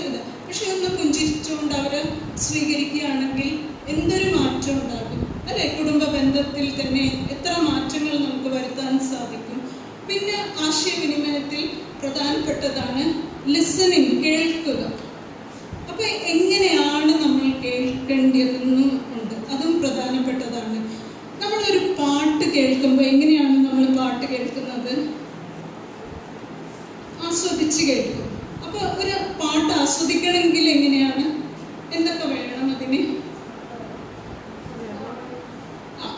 S1: പക്ഷെ ഒന്ന് പുഞ്ചിരിച്ചുകൊണ്ട് അവരെ സ്വീകരിക്കുകയാണെങ്കിൽ എന്തൊരു മാറ്റം ഉണ്ടാകും, അല്ലെ? കുടുംബ ബന്ധത്തിൽ തന്നെ എത്ര മാറ്റങ്ങൾ നമുക്ക് വരുത്താൻ സാധിക്കും. പിന്നെ ആശയവിനിമയത്തിൽ പ്രധാനപ്പെട്ടതാണ് ലിസണിങ്, കേൾക്കുക. അപ്പൊ എങ്ങനെയാണ് നമ്മൾ കേൾക്കേണ്ടതെന്നും ഉണ്ട്, അതും പ്രധാനപ്പെട്ടതാണ്. നമ്മളൊരു പാട്ട് കേൾക്കുമ്പോൾ എങ്ങനെയാണ് നമ്മൾ പാട്ട് കേൾക്കുന്നത്? ആസ്വദിച്ച് കേൾക്കും. അപ്പൊ ഒരു പാട്ട് ആസ്വദിക്കണമെങ്കിൽ എങ്ങനെയാണ്? എന്തൊക്കെ വേണം അതിന്?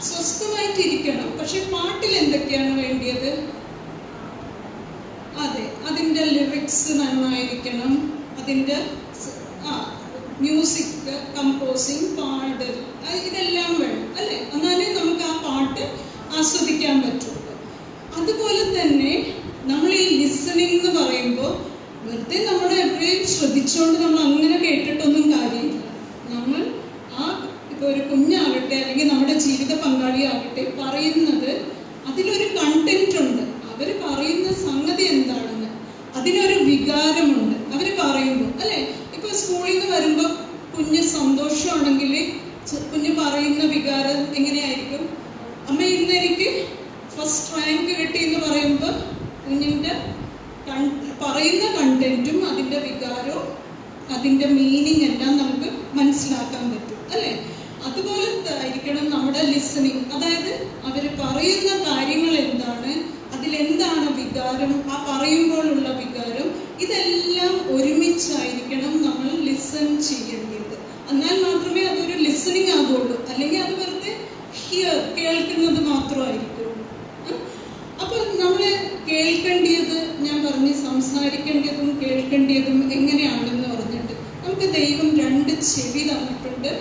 S1: സ്വസ്ഥമായിട്ടിരിക്കണം. പക്ഷെ പാട്ടിൽ എന്തൊക്കെയാണ് വേണ്ടിയത്? അതെ, അതിൻ്റെ ലിറിക്സ് നന്നായിരിക്കണം, അതിൻ്റെ മ്യൂസിക് കമ്പോസിങ്, പാടൽ, ഇതെല്ലാം വേണം, അല്ലെ? എന്നാലേ നമുക്ക് ആ പാട്ട് ആസ്വദിക്കാൻ പറ്റുള്ളൂ. അതുപോലെ തന്നെ നമ്മൾ ഈ ലിസണിങ് എന്ന് പറയുമ്പോൾ വെറുതെ നമ്മുടെ എപ്പോഴും ശ്രദ്ധിച്ചുകൊണ്ട് നമ്മൾ അങ്ങനെ കേട്ടിട്ടൊന്നും കാര്യമില്ല. നമ്മൾ ഇപ്പൊ ഒരു കുഞ്ഞാകട്ടെ അല്ലെങ്കിൽ നമ്മുടെ ജീവിത പങ്കാളിയാകട്ടെ പറയുന്നത്, അതിലൊരു കണ്ടന്റ് ഉണ്ട്. അവര് പറയുന്ന സംഗതി എന്താണെന്ന്, അതിനൊരു വികാരമുണ്ട് അവര് പറയുമ്പോൾ, അല്ലെ? ഇപ്പൊ സ്കൂളിൽ നിന്ന് വരുമ്പോൾ കുഞ്ഞ് സന്തോഷമാണെങ്കിൽ കുഞ്ഞ് പറയുന്ന വികാരം എങ്ങനെയായിരിക്കും? അമ്മ ഇന്ന് എനിക്ക് ഫസ്റ്റ് റാങ്ക് കിട്ടി എന്ന് പറയുമ്പോൾ കുഞ്ഞിന്റെ പറയുന്ന കണ്ടന്റും അതിന്റെ വികാരവും അതിന്റെ മീനിങ് എല്ലാം നമുക്ക് മനസ്സിലാക്കാൻ പറ്റും, അല്ലെ? അതുപോലെ ആയിരിക്കണം നമ്മുടെ ലിസണിങ്. അതായത് അവർ പറയുന്ന കാര്യങ്ങൾ എന്താണ്, അതിലെന്താണ് വികാരം, ആ പറയുമ്പോഴുള്ള വികാരം, ഇതെല്ലാം ഒരുമിച്ചായിരിക്കണം നമ്മൾ ലിസൺ ചെയ്യേണ്ടത്. എന്നാൽ മാത്രമേ അതൊരു ലിസണിങ് ആകുള്ളൂ. അല്ലെങ്കിൽ അത് വെറുതെ കേൾക്കുന്നത് മാത്രമായിരിക്കുള്ളൂ. അപ്പൊ നമ്മള് കേൾക്കേണ്ടത്, ഞാൻ പറഞ്ഞു സംസാരിക്കേണ്ടതും കേൾക്കേണ്ടതും എങ്ങനെയാണെന്ന് പറഞ്ഞിട്ട്, നമുക്ക് ദൈവം 2 ചെവി തന്നിട്ടുണ്ട്,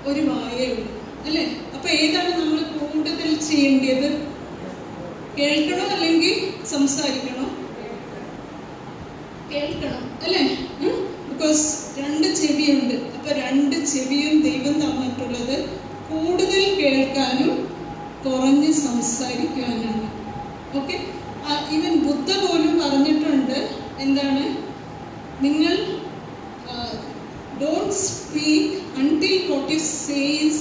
S1: ഒരു വായയുള്ളൂ, അല്ലെ? അപ്പൊ ഏതാണ് നമ്മൾ കൂടുതൽ ചെയ്യേണ്ടത്? കേൾക്കണോ അല്ലെങ്കിൽ സംസാരിക്കണോ? കേൾക്കണം, അല്ലെ? ബിക്കോസ് 2 ചെവിയുണ്ട്. അപ്പൊ 2 ചെവിയും ദൈവം തന്നിട്ടുള്ളത് കൂടുതൽ കേൾക്കാനും കുറഞ്ഞ് സംസാരിക്കാനാണ്. ഓക്കെ. ഈവൻ ബുദ്ധ പോലും പറഞ്ഞിട്ടുണ്ട്, എന്താണ്? നിങ്ങൾ don't speak until what you say is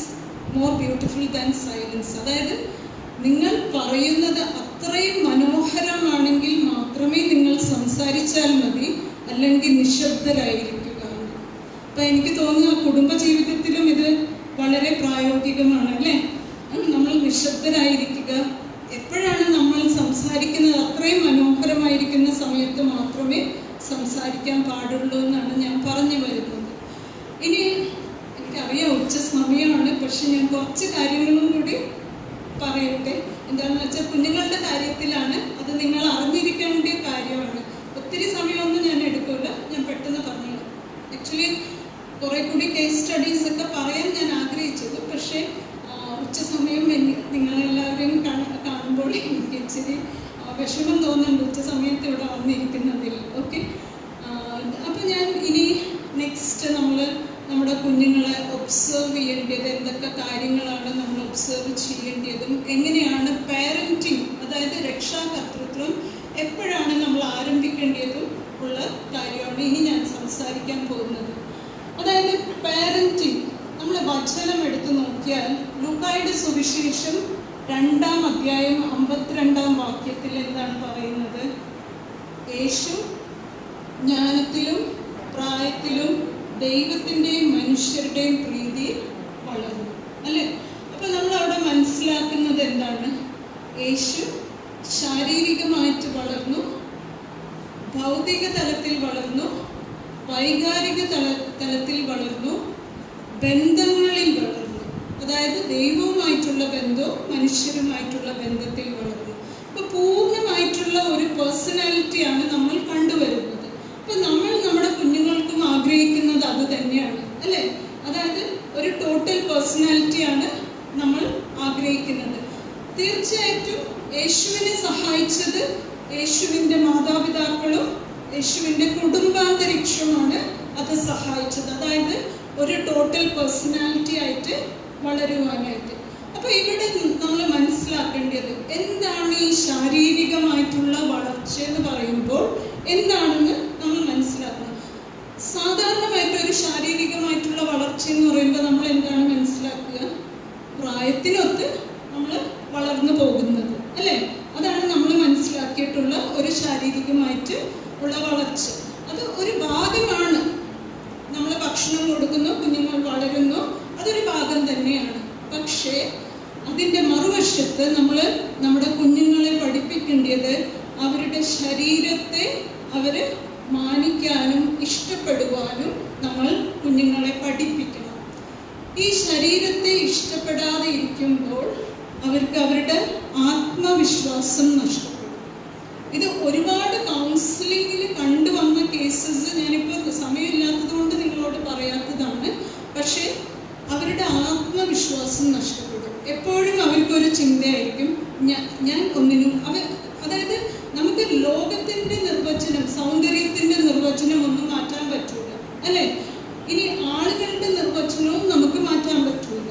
S1: more beautiful than silence. അതായത് നിങ്ങൾ പറയുന്നത് അത്രയും മനോഹരമാണെങ്കിൽ മാത്രമേ നിങ്ങൾ സംസാരിച്ചാൽ മതി, അല്ലെങ്കിൽ നിശബ്ദരായിരിക്കുക. അപ്പൊ എനിക്ക് തോന്നുന്നു കുടുംബ ജീവിതത്തിലും ഇത് വളരെ പ്രായോഗികമാണ് അല്ലേ? നമ്മൾ നിശബ്ദരായിരിക്കുക. എപ്പോഴാണ് നമ്മൾ സംസാരിക്കുന്നത്? അത്രയും മനോഹരമായിരിക്കുന്ന സമയത്ത് മാത്രമേ സംസാരിക്കാൻ പാടുള്ളൂ എന്നാണ് ഞാൻ പറഞ്ഞു വരുന്നത്. ഇനി എനിക്കറിയാം ഉച്ച സമയമാണ്, പക്ഷെ ഞാൻ കുറച്ച് കാര്യങ്ങളും കൂടി പറയട്ടെ. എന്താണെന്ന് വെച്ചാൽ കുഞ്ഞുങ്ങളുടെ കാര്യത്തിലാണ്, അത് നിങ്ങൾ അറിഞ്ഞിരിക്കേണ്ട കാര്യമാണ്. ഒത്തിരി സമയമൊന്നും ഞാൻ എടുക്കില്ല, ഞാൻ പെട്ടെന്ന് പറഞ്ഞു. ആക്ച്വലി കുറെ കൂടി കേസ് സ്റ്റഡീസ് ഒക്കെ പറയാൻ ഞാൻ ആഗ്രഹിച്ചത്, പക്ഷേ ഉച്ച സമയം നിങ്ങളെല്ലാവരെയും കാണുമ്പോൾ എനിക്ക് ഇച്ചിരി വിഷമം തോന്നുന്നുണ്ട് ഉച്ച സമയത്ത് ഇവിടെ വന്നിരിക്കുന്നതിൽ. ഓക്കെ, അപ്പം ഞാൻ ഇനി നെക്സ്റ്റ് നമ്മുടെ കുഞ്ഞുങ്ങളെ ഒബ്സർവ് ചെയ്യേണ്ടത് എന്തൊക്കെ കാര്യങ്ങളാണ് നമ്മൾ ഒബ്സർവ് ചെയ്യേണ്ടതും, എങ്ങനെയാണ് പാരന്റിങ്, അതായത് രക്ഷാകർതൃത്വം എപ്പോഴാണ് നമ്മൾ ആരംഭിക്കേണ്ടതും ഉള്ള കാര്യമാണ് ഇനി ഞാൻ സംസാരിക്കാൻ പോകുന്നത്. അതായത് പാരന്റിങ്, നമ്മൾ വചനം എടുത്തു നോക്കിയാൽ ലൂക്കായുടെ സുവിശേഷം 2-ാം അധ്യായം 52-ാം വാക്യത്തിൽ എന്താണ് പറയുന്നത്? യേശു ജ്ഞാനത്തിലും പ്രായത്തിലും ദൈവത്തിൻ്റെയും മനുഷ്യരുടെയും പ്രീതിയിൽ വളർന്നു, അല്ലേ? അപ്പൊ നമ്മൾ അവിടെ മനസ്സിലാക്കുന്നത് എന്താണ്? യേശു ശാരീരികമായിട്ട് വളർന്നു, ഭൗതിക തലത്തിൽ വളർന്നു, വൈകാരിക തലത്തിൽ വളർന്നു, ബന്ധങ്ങളിൽ വളർന്നു. അതായത് ദൈവവുമായിട്ടുള്ള ബന്ധവും മനുഷ്യരുമായിട്ടുള്ള ബന്ധത്തിൽ വളർന്നു. അപ്പൊ പൂർണ്ണമായിട്ടുള്ള ഒരു പേഴ്സണാലിറ്റിയാണ് നമ്മൾ കണ്ടുവരുന്നത്. അപ്പൊ നമ്മൾ നമ്മുടെ കുഞ്ഞുങ്ങൾക്കും ആഗ്രഹിക്കുന്നത് അത് തന്നെയാണ്, അല്ലേ? അതായത് ഒരു ടോട്ടൽ പേഴ്സണാലിറ്റിയാണ് നമ്മൾ ആഗ്രഹിക്കുന്നത്. തീർച്ചയായിട്ടും യേശുവിനെ സഹായിച്ചത് യേശുവിൻ്റെ മാതാപിതാക്കളും യേശുവിൻ്റെ കുടുംബാന്തരീക്ഷമാണ് അത് സഹായിച്ചത്. അതായത് ഒരു ടോട്ടൽ പേഴ്സണാലിറ്റി ആയിട്ട് വളരുവാനായിട്ട്. അപ്പൊ ഇവിടെ നമ്മൾ മനസ്സിലാക്കേണ്ടത് എന്താണ് ഈ ശാരീരികമായിട്ടുള്ള വളർച്ച എന്ന് പറയുമ്പോൾ എന്താണെന്ന് നമ്മൾ മനസ്സിലാക്കണം. സാധാരണമായിട്ട് ഒരു ശാരീരികമായിട്ടുള്ള വളർച്ച എന്ന് പറയുമ്പോൾ നമ്മൾ എന്താണ് മനസ്സിലാക്കുക? പ്രായത്തിനൊത്ത് നമ്മൾ വളർന്നു പോകുന്നത്, അല്ലേ? അതാണ് നമ്മൾ മനസ്സിലാക്കിയിട്ടുള്ള ഒരു ശാരീരികമായിട്ട് ഉള്ള വളർച്ച. അത് ഒരു ഭാഗമാണ്. നമ്മൾ ഭക്ഷണം കൊടുക്കുന്നു, കുഞ്ഞുങ്ങൾ വളരുന്നു, അതൊരു ഭാഗം തന്നെയാണ്. പക്ഷേ അതിൻ്റെ മറുവശത്ത് നമ്മൾ നമ്മുടെ കുഞ്ഞുങ്ങളെ പഠിപ്പിക്കേണ്ടത് അവരുടെ ശരീരത്തെ അവർ മാനിക്കാനും ഇഷ്ടപ്പെടുവാനും നമ്മൾ കുഞ്ഞുങ്ങളെ പഠിപ്പിക്കണം. ഈ ശരീരത്തെ ഇഷ്ടപ്പെടാതെ ഇരിക്കുമ്പോൾ അവർക്ക് അവരുടെ ആത്മവിശ്വാസം നഷ്ടപ്പെടും. ഇത് ഒരുപാട് കൗൺസിലിങ്ങിൽ കണ്ടുവന്ന കേസസ് ഞാനിപ്പോൾ സമയമില്ലാത്തത് കൊണ്ട് നിങ്ങളോട് പറയാത്തതാണ്. പക്ഷേ അവരുടെ ആത്മവിശ്വാസം നഷ്ടപ്പെടും. എപ്പോഴും അവർക്കൊരു ചിന്തയായിരിക്കും, ഞാൻ ഒന്നിനും അതായത് നമുക്ക് ലോകത്തിൻ്റെ നിർവചനം, സൗന്ദര്യത്തിൻ്റെ നിർവചനം ഒന്നും മാറ്റാൻ പറ്റൂല, അല്ലേ? ഇനി ആളുകളുടെ നിർവചനവും നമുക്ക് മാറ്റാൻ പറ്റൂല.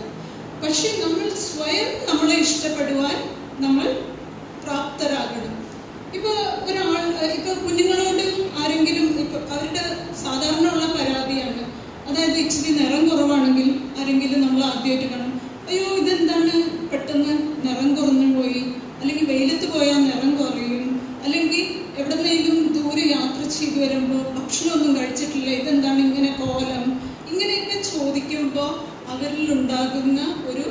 S1: പക്ഷെ നമ്മൾ സ്വയം നമ്മളെ ഇഷ്ടപ്പെടുവാൻ നമ്മൾ പ്രാപ്തരാകണം. ഇപ്പൊ കുഞ്ഞുങ്ങളോട് ആരെങ്കിലും അവരുടെ സാധാരണ ഉള്ള പരാതിയാണ്, അതായത് ഇച്ചിരി നിറം കുറവാണെങ്കിൽ ആരെങ്കിലും നമ്മൾ ആദ്യമായിട്ട് കാണും, അയ്യോ ഇതെന്താണ് പെട്ടെന്ന് നിറം കുറഞ്ഞു പോയി, അല്ലെങ്കിൽ വെയിലത്ത് പോയാൽ നിറം കുറയും, അല്ലെങ്കിൽ എവിടെന്നെങ്കിലും ദൂരെ യാത്ര ചെയ്തു വരുമ്പോൾ ഭക്ഷണമൊന്നും കഴിച്ചിട്ടില്ല, ഇതെന്താണ് ഇങ്ങനെ കോലം, ഇങ്ങനെയൊക്കെ ചോദിക്കുമ്പോൾ അവരിൽ ഉണ്ടാകുന്ന ഒരു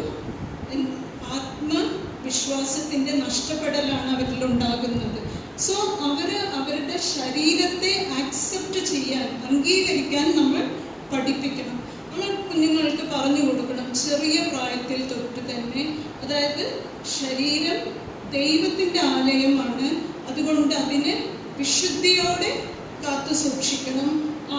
S1: ആത്മവിശ്വാസത്തിൻ്റെ നഷ്ടപ്പെടലാണ് അവരിൽ ഉണ്ടാകുന്നത്. സോ അവരുടെ ശരീരത്തെ ആക്സെപ്റ്റ് ചെയ്യാൻ, അംഗീകരിക്കാൻ നമ്മൾ പഠിപ്പിക്കണം. നമ്മൾ കുഞ്ഞുങ്ങൾക്ക് പറഞ്ഞു കൊടുക്കണം ചെറിയ പ്രായത്തിൽ തൊട്ട് തന്നെ. അതായത് ശരീരം ദൈവത്തിൻ്റെ ആലയമാണ്, അതുകൊണ്ട് അതിനെ വിശുദ്ധിയോടെ കാത്തു സൂക്ഷിക്കണം,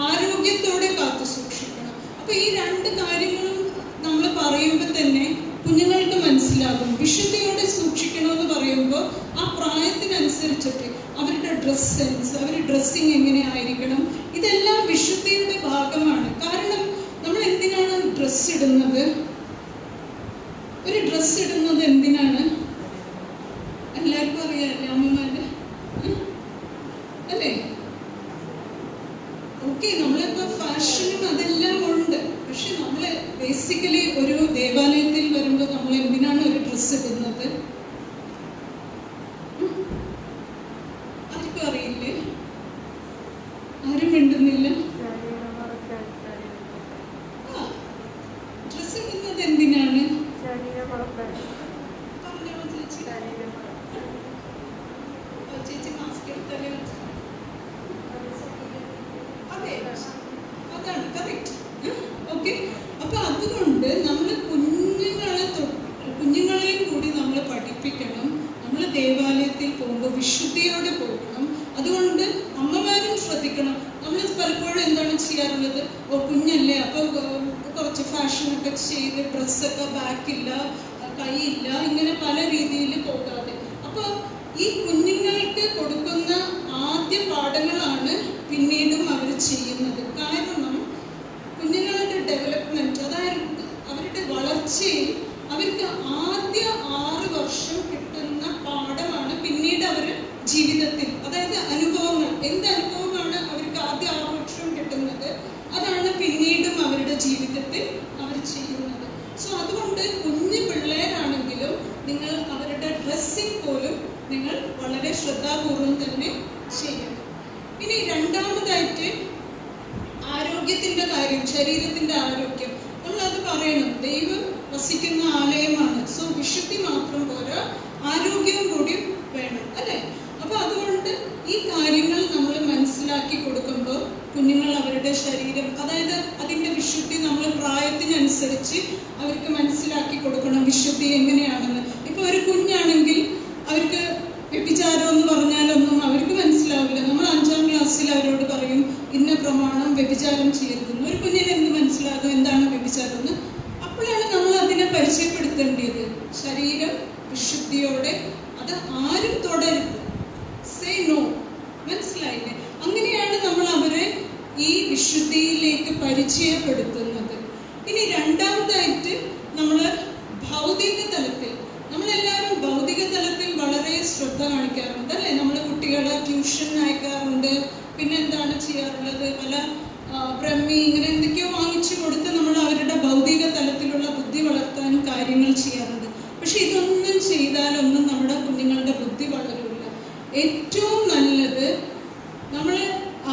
S1: ആരോഗ്യത്തോടെ കാത്തു സൂക്ഷിക്കണം. അപ്പൊ ഈ രണ്ട് കാര്യങ്ങളും നമ്മൾ പറയുമ്പോൾ തന്നെ കുഞ്ഞുങ്ങൾക്ക് മനസ്സിലാകും. വിശുദ്ധിയോടെ സൂക്ഷിക്കണമെന്ന് പറയുമ്പോൾ ആ പ്രായത്തിനനുസരിച്ചിട്ട് അവരുടെ ഡ്രസ് സെൻസ്, അവരുടെ ഡ്രസ്സിങ് എങ്ങനെ ആയിരിക്കണം, ഇതെല്ലാം വിശുദ്ധിയുടെ ഭാഗമാണ്. കാരണം നമ്മൾ എന്തിനാണ് ഡ്രസ്സ് ഇടുന്നത്? ഒരു ഡ്രസ്സ് ഇടുന്നത് എന്തിനാണ്? എല്ലാവർക്കും അറിയാമല്ലേ അമ്മമാരുടെ, അല്ലേ? ഓക്കെ, നമ്മളിപ്പോ ഫാഷനും അതെല്ലാം ഉണ്ട്. പക്ഷെ നമ്മള് ബേസിക്കലി ഒരു ദേവാലയത്തിൽ വരുമ്പോൾ നമ്മൾ എന്തിനാണ് ഒരു ഡ്രസ്സ് ഇടുന്നത്? ആരും മിണ്ടുന്നില്ല. ഡ്രസ് ഇടുന്നത് എന്തിനാണ്? ചേച്ചി മാസ്ക് എടുത്താലേ അതെ, അതാണ് കറക്റ്റ്. ഓക്കെ, അപ്പൊ അതുകൊണ്ട് നമ്മൾ കുഞ്ഞുങ്ങളെയും കൂടി നമ്മൾ പഠിപ്പിക്കണം. നമ്മൾ ദേവാലയത്തിൽ പോകുമ്പോൾ വിശുദ്ധിയോടെ പോകണം. അതുകൊണ്ട് അമ്മമാരും ശ്രദ്ധിക്കണം. നമ്മൾ പലപ്പോഴും എന്താണ് ചെയ്യാറുള്ളത്, കുഞ്ഞല്ലേ അപ്പൊ കുറച്ച് ഫാഷനൊക്കെ ചെയ്ത് ഡ്രസ്സൊക്കെ ബാക്കില്ല, കൈയില്ല, ഇങ്ങനെ പല രീതിയിൽ പോകാതെ. അപ്പൊ ഈ കുഞ്ഞുങ്ങൾക്ക് കൊടുക്കുന്ന ആദ്യ പാഠങ്ങളാണ് പിന്നീടും അവർ ചെയ്യുന്നത്. കാരണം കുഞ്ഞുങ്ങളുടെ ഡെവലപ്മെന്റ്, അതായത് അവരുടെ വളർച്ചയിൽ അവർക്ക് ആദ്യ 6 വർഷം കിട്ടുന്ന പാഠമാണ് പിന്നീട് അവർ ജീവിതത്തിൽ, അതായത് അനുഭവങ്ങൾ. എന്ത് അനുഭവമാണ് അവർക്ക് ആദ്യ 6 വർഷം കിട്ടുന്നത്, അതാണ് പിന്നീടും അവരുടെ ജീവിതത്തിൽ അവർ ചെയ്യുന്നത്. സോ അതുകൊണ്ട് കുഞ്ഞു പിള്ളേരാണെങ്കിലും നിങ്ങൾ അവരുടെ ഡ്രസ്സിംഗ് പോലും നിങ്ങൾ വളരെ ശ്രദ്ധാപൂർവം തന്നെ ചെയ്യണം. ഇനി രണ്ടാമതായിട്ട് ആരോഗ്യത്തിന്റെ കാര്യം, ശരീരത്തിന്റെ ആരോഗ്യം. നമ്മൾ അത് പറയണം, ദൈവം വസിക്കുന്ന ആലയമാണ്. സോ വിശുദ്ധി മാത്രം പോരാ, ആരോഗ്യം കൂടി വേണം, അല്ലെ? അപ്പൊ അതുകൊണ്ട് ഈ കാര്യങ്ങൾ നമ്മൾ മനസ്സിലാക്കി കൊടുക്കുമ്പോൾ കുഞ്ഞുങ്ങൾ അവരുടെ ശരീരം, അതായത് അതിന്റെ വിശുദ്ധി നമ്മൾ പ്രായത്തിനനുസരിച്ച് അവർക്ക് മനസ്സിലാക്കി കൊടുക്കണം, വിശുദ്ധി എങ്ങനെയാണെന്ന്. ഇപ്പൊ ഒരു കുഞ്ഞാണെങ്കിൽ അവർക്ക് വ്യഭിചാരം എന്ന് പറഞ്ഞാലൊന്നും അവർക്ക് മനസ്സിലാവില്ല. നമ്മൾ 5ാം ക്ലാസ്സിൽ അവരോട് പറയും ഇന്ന പ്രമാണം വ്യഭിചാരം ചെയ്യരുതെന്ന്. ഒരു കുഞ്ഞിന് എന്ത് മനസ്സിലാകും എന്താണ് വ്യഭിചാരം എന്ന്? അപ്പോഴാണ് നമ്മൾ അതിനെ പരിചയപ്പെടുത്തേണ്ടത്. ശരീരം വിശുദ്ധിയോടെ, അത് ആരും തുടരുത്, സേ നോ, മനസ്സിലായില്ലേ? അങ്ങനെയാണ് നമ്മൾ അവരെ ഈ വിശുദ്ധിയിലേക്ക് പരിചയപ്പെടുത്തുന്നത്. ഇനി രണ്ടാമതായിട്ട് നമ്മൾ ഭൗതിക തലത്തിൽ, നമ്മളെല്ലാവരും ഭൗതിക തലത്തിൽ വളരെ ശ്രദ്ധ കാണിക്കാറുണ്ട്, അല്ലെ? നമ്മൾ കുട്ടികളെ ട്യൂഷൻ അയക്കാറുണ്ട്. പിന്നെ എന്താണ് ചെയ്യാറുള്ളത്, പല ബ്രഹ്മി ഇങ്ങനെ എന്തൊക്കെയോ വാങ്ങിച്ചു കൊടുത്ത് നമ്മൾ അവരുടെ ഭൗതിക തലത്തിലുള്ള ബുദ്ധി വളർത്താൻ കാര്യങ്ങൾ ചെയ്യാറുണ്ട്. പക്ഷെ ഇതൊന്നും ചെയ്താലൊന്നും നമ്മുടെ കുഞ്ഞുങ്ങളുടെ ബുദ്ധി വളരില്ല. ഏറ്റവും നല്ലത് നമ്മൾ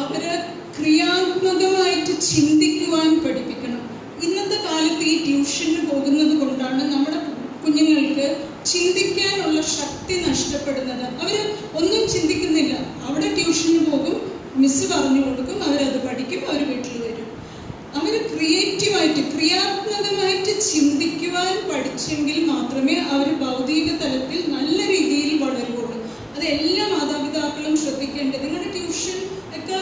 S1: അവരെ ക്രിയാത്മകമായിട്ട് ചിന്തിക്കുവാൻ പഠിപ്പിക്കണം. ഇന്നത്തെ കാലത്ത് ഈ ട്യൂഷന് പോകുന്നത് കൊണ്ടാണ് നമ്മുടെ കുഞ്ഞുങ്ങൾക്ക് ചിന്തിക്കാനുള്ള ശക്തി നഷ്ടപ്പെടുന്നത്. അവർ ഒന്നും ചിന്തിക്കുന്നില്ല. അവിടെ ട്യൂഷന് പോകും, മിസ് പറഞ്ഞു കൊടുക്കും, അവരത് പഠിക്കും, അവർ വീട്ടിൽ വരും. അവർ ക്രിയേറ്റീവായിട്ട്, ക്രിയാത്മകമായിട്ട് ചിന്തിക്കുവാൻ പഠിച്ചെങ്കിൽ മാത്രമേ അവർ ഭൗതിക തലത്തിൽ നല്ല രീതിയിൽ വളരുകയുള്ളൂ. അത് എല്ലാ മാതാപിതാക്കളും ശ്രദ്ധിക്കേണ്ടത്. നിങ്ങളുടെ ട്യൂഷൻ ഒക്കെ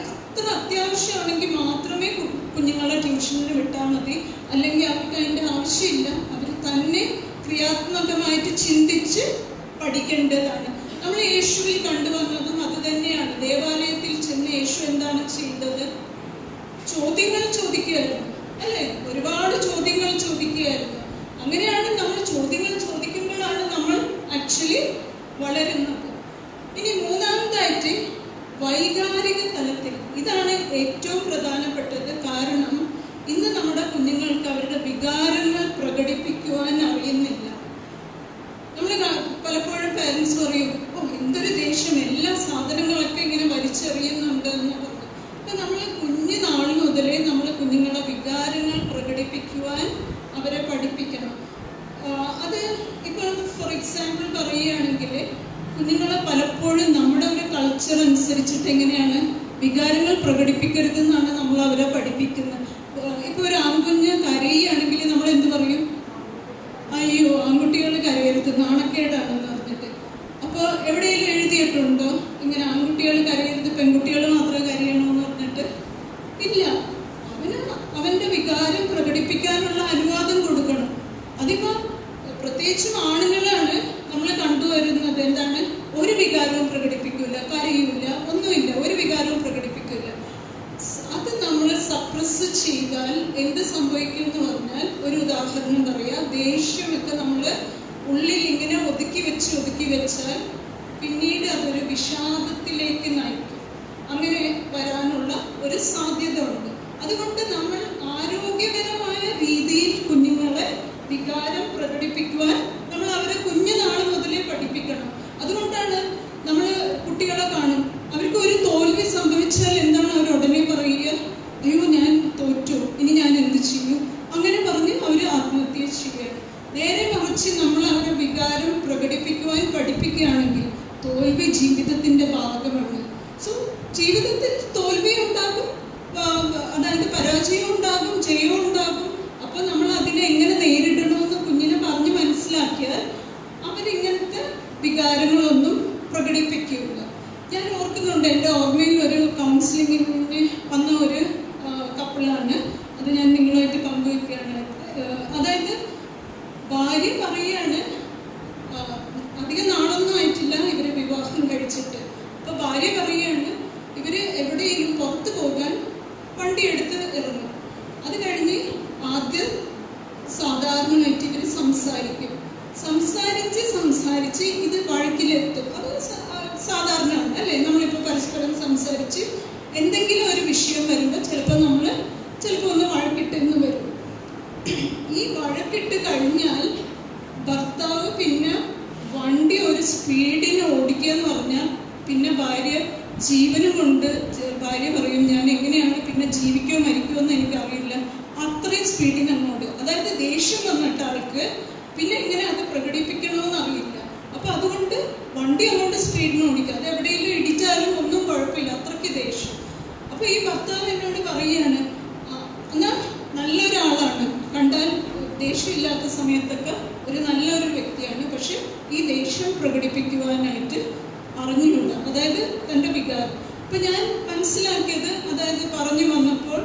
S1: അത്ര അത്യാവശ്യമാണെങ്കിൽ മാത്രമേ കുഞ്ഞുങ്ങളെ ട്യൂഷനിൽ വിട്ടാൽ മതി. അല്ലെങ്കിൽ അവർക്ക് അതിൻ്റെ ആവശ്യമില്ല. അവർ തന്നെ ക്രിയാത്മകമായിട്ട് ചിന്തിച്ച് പഠിക്കേണ്ടതാണ്. നമ്മൾ യേശുവിൽ കണ്ടുവന്നതും അത് തന്നെയാണ്. ദേവാലയത്തിൽ ചെന്ന് യേശു എന്താണ് ചെയ്തത്? ചോദ്യങ്ങൾ ചോദിക്കുകയായിരുന്നു, അല്ലെ? ഒരുപാട് ചോദ്യങ്ങൾ ചോദിക്കുകയായിരുന്നു. അങ്ങനെയാണ് നമ്മൾ ചോദ്യങ്ങൾ ചോദിക്കുമ്പോഴാണ് നമ്മൾ ആക്ച്വലി വളരുന്നത്. ഇനി മൂന്നാമതായിട്ട് വൈകാരിക തലത്തിൽ, ഇതാണ് ഏറ്റവും പ്രധാനപ്പെട്ടത്. കാരണം ഇന്ന് നമ്മുടെ കുഞ്ഞുങ്ങൾക്ക് അവരുടെ വികാരങ്ങൾ പ്രകടിപ്പിക്കുവാൻ അറിയുന്നില്ല. നമ്മൾ പലപ്പോഴും പേരൻസ് പറയും, എന്തൊരു ദേഷ്യം, എല്ലാ സാധനങ്ങളൊക്കെ ഇങ്ങനെ വലിച്ചെറിയുന്നുണ്ട് എന്ന് പറഞ്ഞു. അപ്പൊ നമ്മൾ കുഞ്ഞുനാൾ മുതലേ നമ്മൾ കുഞ്ഞുങ്ങളെ വികാരങ്ങൾ പ്രകടിപ്പിക്കുവാൻ അവരെ പഠിപ്പിക്കണം. അത് ഇപ്പൊ ഫോർ എക്സാമ്പിൾ പറയുകയാണെങ്കിൽ, കുഞ്ഞുങ്ങളെ പലപ്പോഴും നമ്മുടെ ഒരു കൾച്ചർ അനുസരിച്ചിട്ട് എങ്ങനെയാണ് വികാരങ്ങൾ പ്രകടിപ്പിക്കരുതെന്നാണ് നമ്മൾ അവരെ പഠിപ്പിക്കുന്നത്. ഇപ്പൊ ഒരു ആൺകുഞ്ഞ് കരയുകയാണെങ്കിൽ നമ്മൾ എന്ത് പറയും? അയ്യോ, ആൺകുട്ടികൾ കരയരുത്, നാണക്കേടാണെന്ന് പറഞ്ഞിട്ട്. അപ്പോൾ എവിടെയെങ്കിലും എഴുതിയിട്ടുണ്ടോ ഇങ്ങനെ ആൺകുട്ടികൾ കരയരുത്, പെൺകുട്ടികൾ മാത്രമേ കരയണമെന്ന് പറഞ്ഞിട്ട്? ഇല്ല. അവന്റെ വികാരം പ്രകടിപ്പിക്കാനുള്ള അനുവാദം കൊടുക്കണം. അതിപ്പോ പ്രത്യേകിച്ചും ആണുങ്ങളാണ് നമ്മൾ കണ്ടുവരുന്നത്. എന്താണ്? ഒരു വികാരവും പ്രകടിപ്പിക്കില്ല, കരയൂല, ഒന്നുമില്ല, ഒരു വികാരവും പ്രകടിപ്പിക്കില്ല. അത് നമ്മൾ സപ്രസ് ചെയ്താൽ എന്ത് സംഭവിക്കും എന്ന് പറഞ്ഞാൽ, ഒരു ഉദാഹരണം പറയാം. ദേഷ്യമൊക്കെ നമ്മൾ ഉള്ളിൽ ഇങ്ങനെ ഒതുക്കി വെച്ചാൽ പിന്നീട് അതൊരു വിഷാദത്തിലേക്ക് നയിക്കും. അങ്ങനെ വരാനുള്ള ഒരു സാധ്യത ഉണ്ട്. അതുകൊണ്ട് നമ്മൾ ആരോഗ്യകരമായ രീതിയിൽ കുഞ്ഞുങ്ങളെ വികാരം പ്രകടിപ്പിക്കുവാൻ നമ്മൾ അവരെ കുഞ്ഞുനാൾ മുതലേ പഠിപ്പിക്കണം. അതുകൊണ്ടാണ് നമ്മൾ കുട്ടികളെ കാണും, അവർക്ക് ഒരു തോൽവി സംഭവിച്ചാൽ എന്താണ് അവർ എൻകറേജ് ചെയ്യുകയാണ്. നേരെ മറിച്ച് നമ്മൾ അവരെ വികാരം പ്രകടിപ്പിക്കുവാൻ പഠിപ്പിക്കുകയാണെങ്കിൽ തോൽവി ജീവിതത്തിന്റെ ഭാഗമാണ്. സോ ജീവിതത്തിൽ തോൽവി ഉണ്ടാകും, അതായത് പരാജയം ഉണ്ടാകും, ജയം ഉണ്ടാകും. അപ്പൊ നമ്മൾ അതിനെ എങ്ങനെ നേരിടണമെന്ന് കുഞ്ഞിനെ പറഞ്ഞ് മനസ്സിലാക്കിയാൽ അവരിങ്ങനത്തെ വികാരങ്ങളൊന്നും പ്രകടിപ്പിക്കില്ല. ഞാൻ ഓർക്കുന്നുണ്ട്, എൻ്റെ ഓർമ്മയിൽ ഒരു കൗൺസിലിങ്ങിന് വന്ന ഒരു കപ്പിളാണ്, അത് ഞാൻ നിങ്ങളുമായിട്ട് പങ്കുവെക്കുകയാണ്. അതായത് ഭാര്യ പറയാണ്, അധികം നാളൊന്നും ആയിട്ടില്ല ഇവര് വിവാഹം കഴിച്ചിട്ട്. അപ്പൊ ഭാര്യ പറയാണ് ഇവര് എവിടെയെങ്കിലും പുറത്തു പോകാൻ വണ്ടി എടുത്ത് ഇറങ്ങും. അത് കഴിഞ്ഞ് ആദ്യം സാധാരണയായിട്ട് ഇവര് സംസാരിച്ച് ഇത് വഴക്കിലെത്തും. അത് സാധാരണമാണ് അല്ലേ? നമ്മളിപ്പോൾ പരസ്പരം സംസാരിച്ച് എന്തെങ്കിലും ഒരു വിഷയം വരുമ്പോൾ ചിലപ്പോൾ ഒന്ന് വഴക്കിട്ടെന്ന് വരും. ഈ വഴക്കിട്ട് കഴിഞ്ഞാൽ ഭർത്താവ് പിന്നെ വണ്ടി ഒരു സ്പീഡിന് ഓടിക്കുക എന്ന് പറഞ്ഞാൽ പിന്നെ ഭാര്യ ജീവനും കൊണ്ട് ഭാര്യ പറയും, ഞാൻ എങ്ങനെയാണ് പിന്നെ ജീവിക്കോ മരിക്കുമോ എന്ന് എനിക്കറിയില്ല, അത്രയും സ്പീഡിന് അങ്ങോട്ട്. അതായത് ദേഷ്യം വന്നിട്ട് ആൾക്ക് പിന്നെ ഇങ്ങനെ അത് പ്രകടിപ്പിക്കണമെന്ന് അറിയില്ല. അപ്പൊ അതുകൊണ്ട് വണ്ടി അങ്ങോട്ട് സ്പീഡിന് ഓടിക്കുക, അത് എവിടെയെങ്കിലും ഇടിച്ചാലും ഒന്നും കുഴപ്പമില്ല, അത്രയ്ക്ക് ദേഷ്യം. അപ്പൊ ഈ ഭർത്താവ് എന്നോട് പറയാണ്, എന്നാൽ നല്ലൊരാളാണ്, കണ്ടാൽ ദേഷ്യമില്ലാത്ത സമയത്തൊക്കെ ഒരു നല്ലൊരു വ്യക്തിയാണ്, പക്ഷെ ഈ ദേഷ്യം പ്രകടിപ്പിക്കുവാനായിട്ട് അറിഞ്ഞില്ല, അതായത് തൻ്റെ വികാരം. അപ്പൊ ഞാൻ മനസ്സിലാക്കിയത്, അതായത് പറഞ്ഞു വന്നപ്പോൾ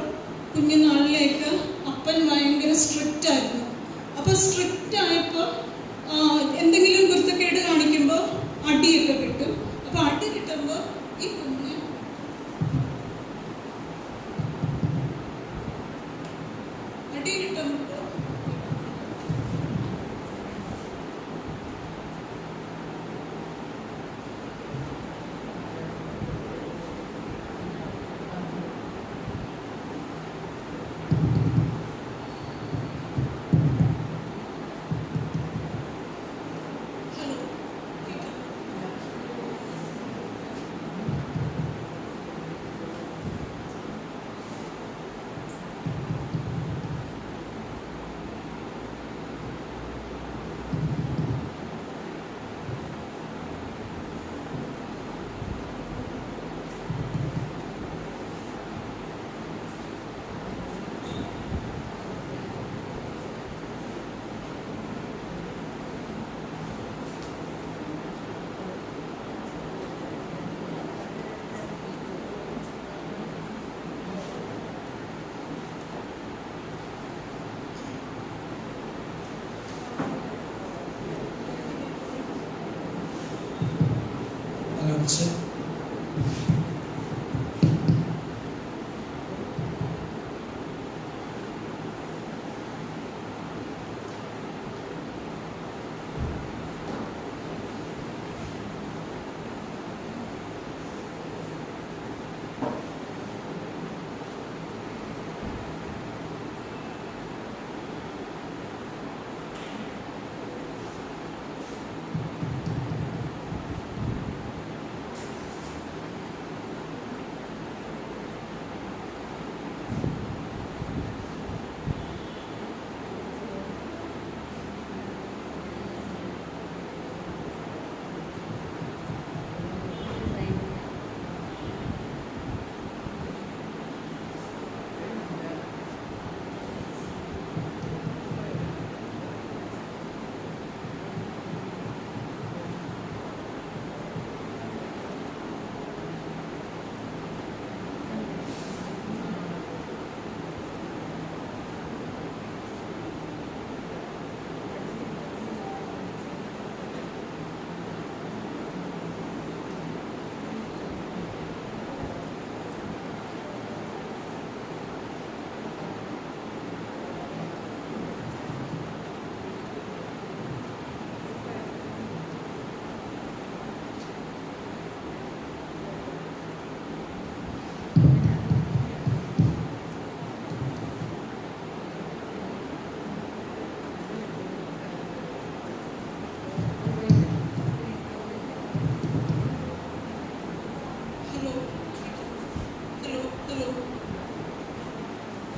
S1: കുഞ്ഞുനാളിലേക്ക് അപ്പൻ ഭയങ്കര സ്ട്രിക്റ്റ് ആയിരുന്നു. അപ്പൊ സ്ട്രിക്റ്റ് ആയപ്പോൾ എന്തെങ്കിലും കുരുത്തക്കേട് കാണിക്കുമ്പോൾ അടിയൊക്കെ കിട്ടും. അപ്പൊ അടി കിട്ടുമ്പോൾ ഈ കുഞ്ഞ് അടി കിട്ടുമ്പോൾ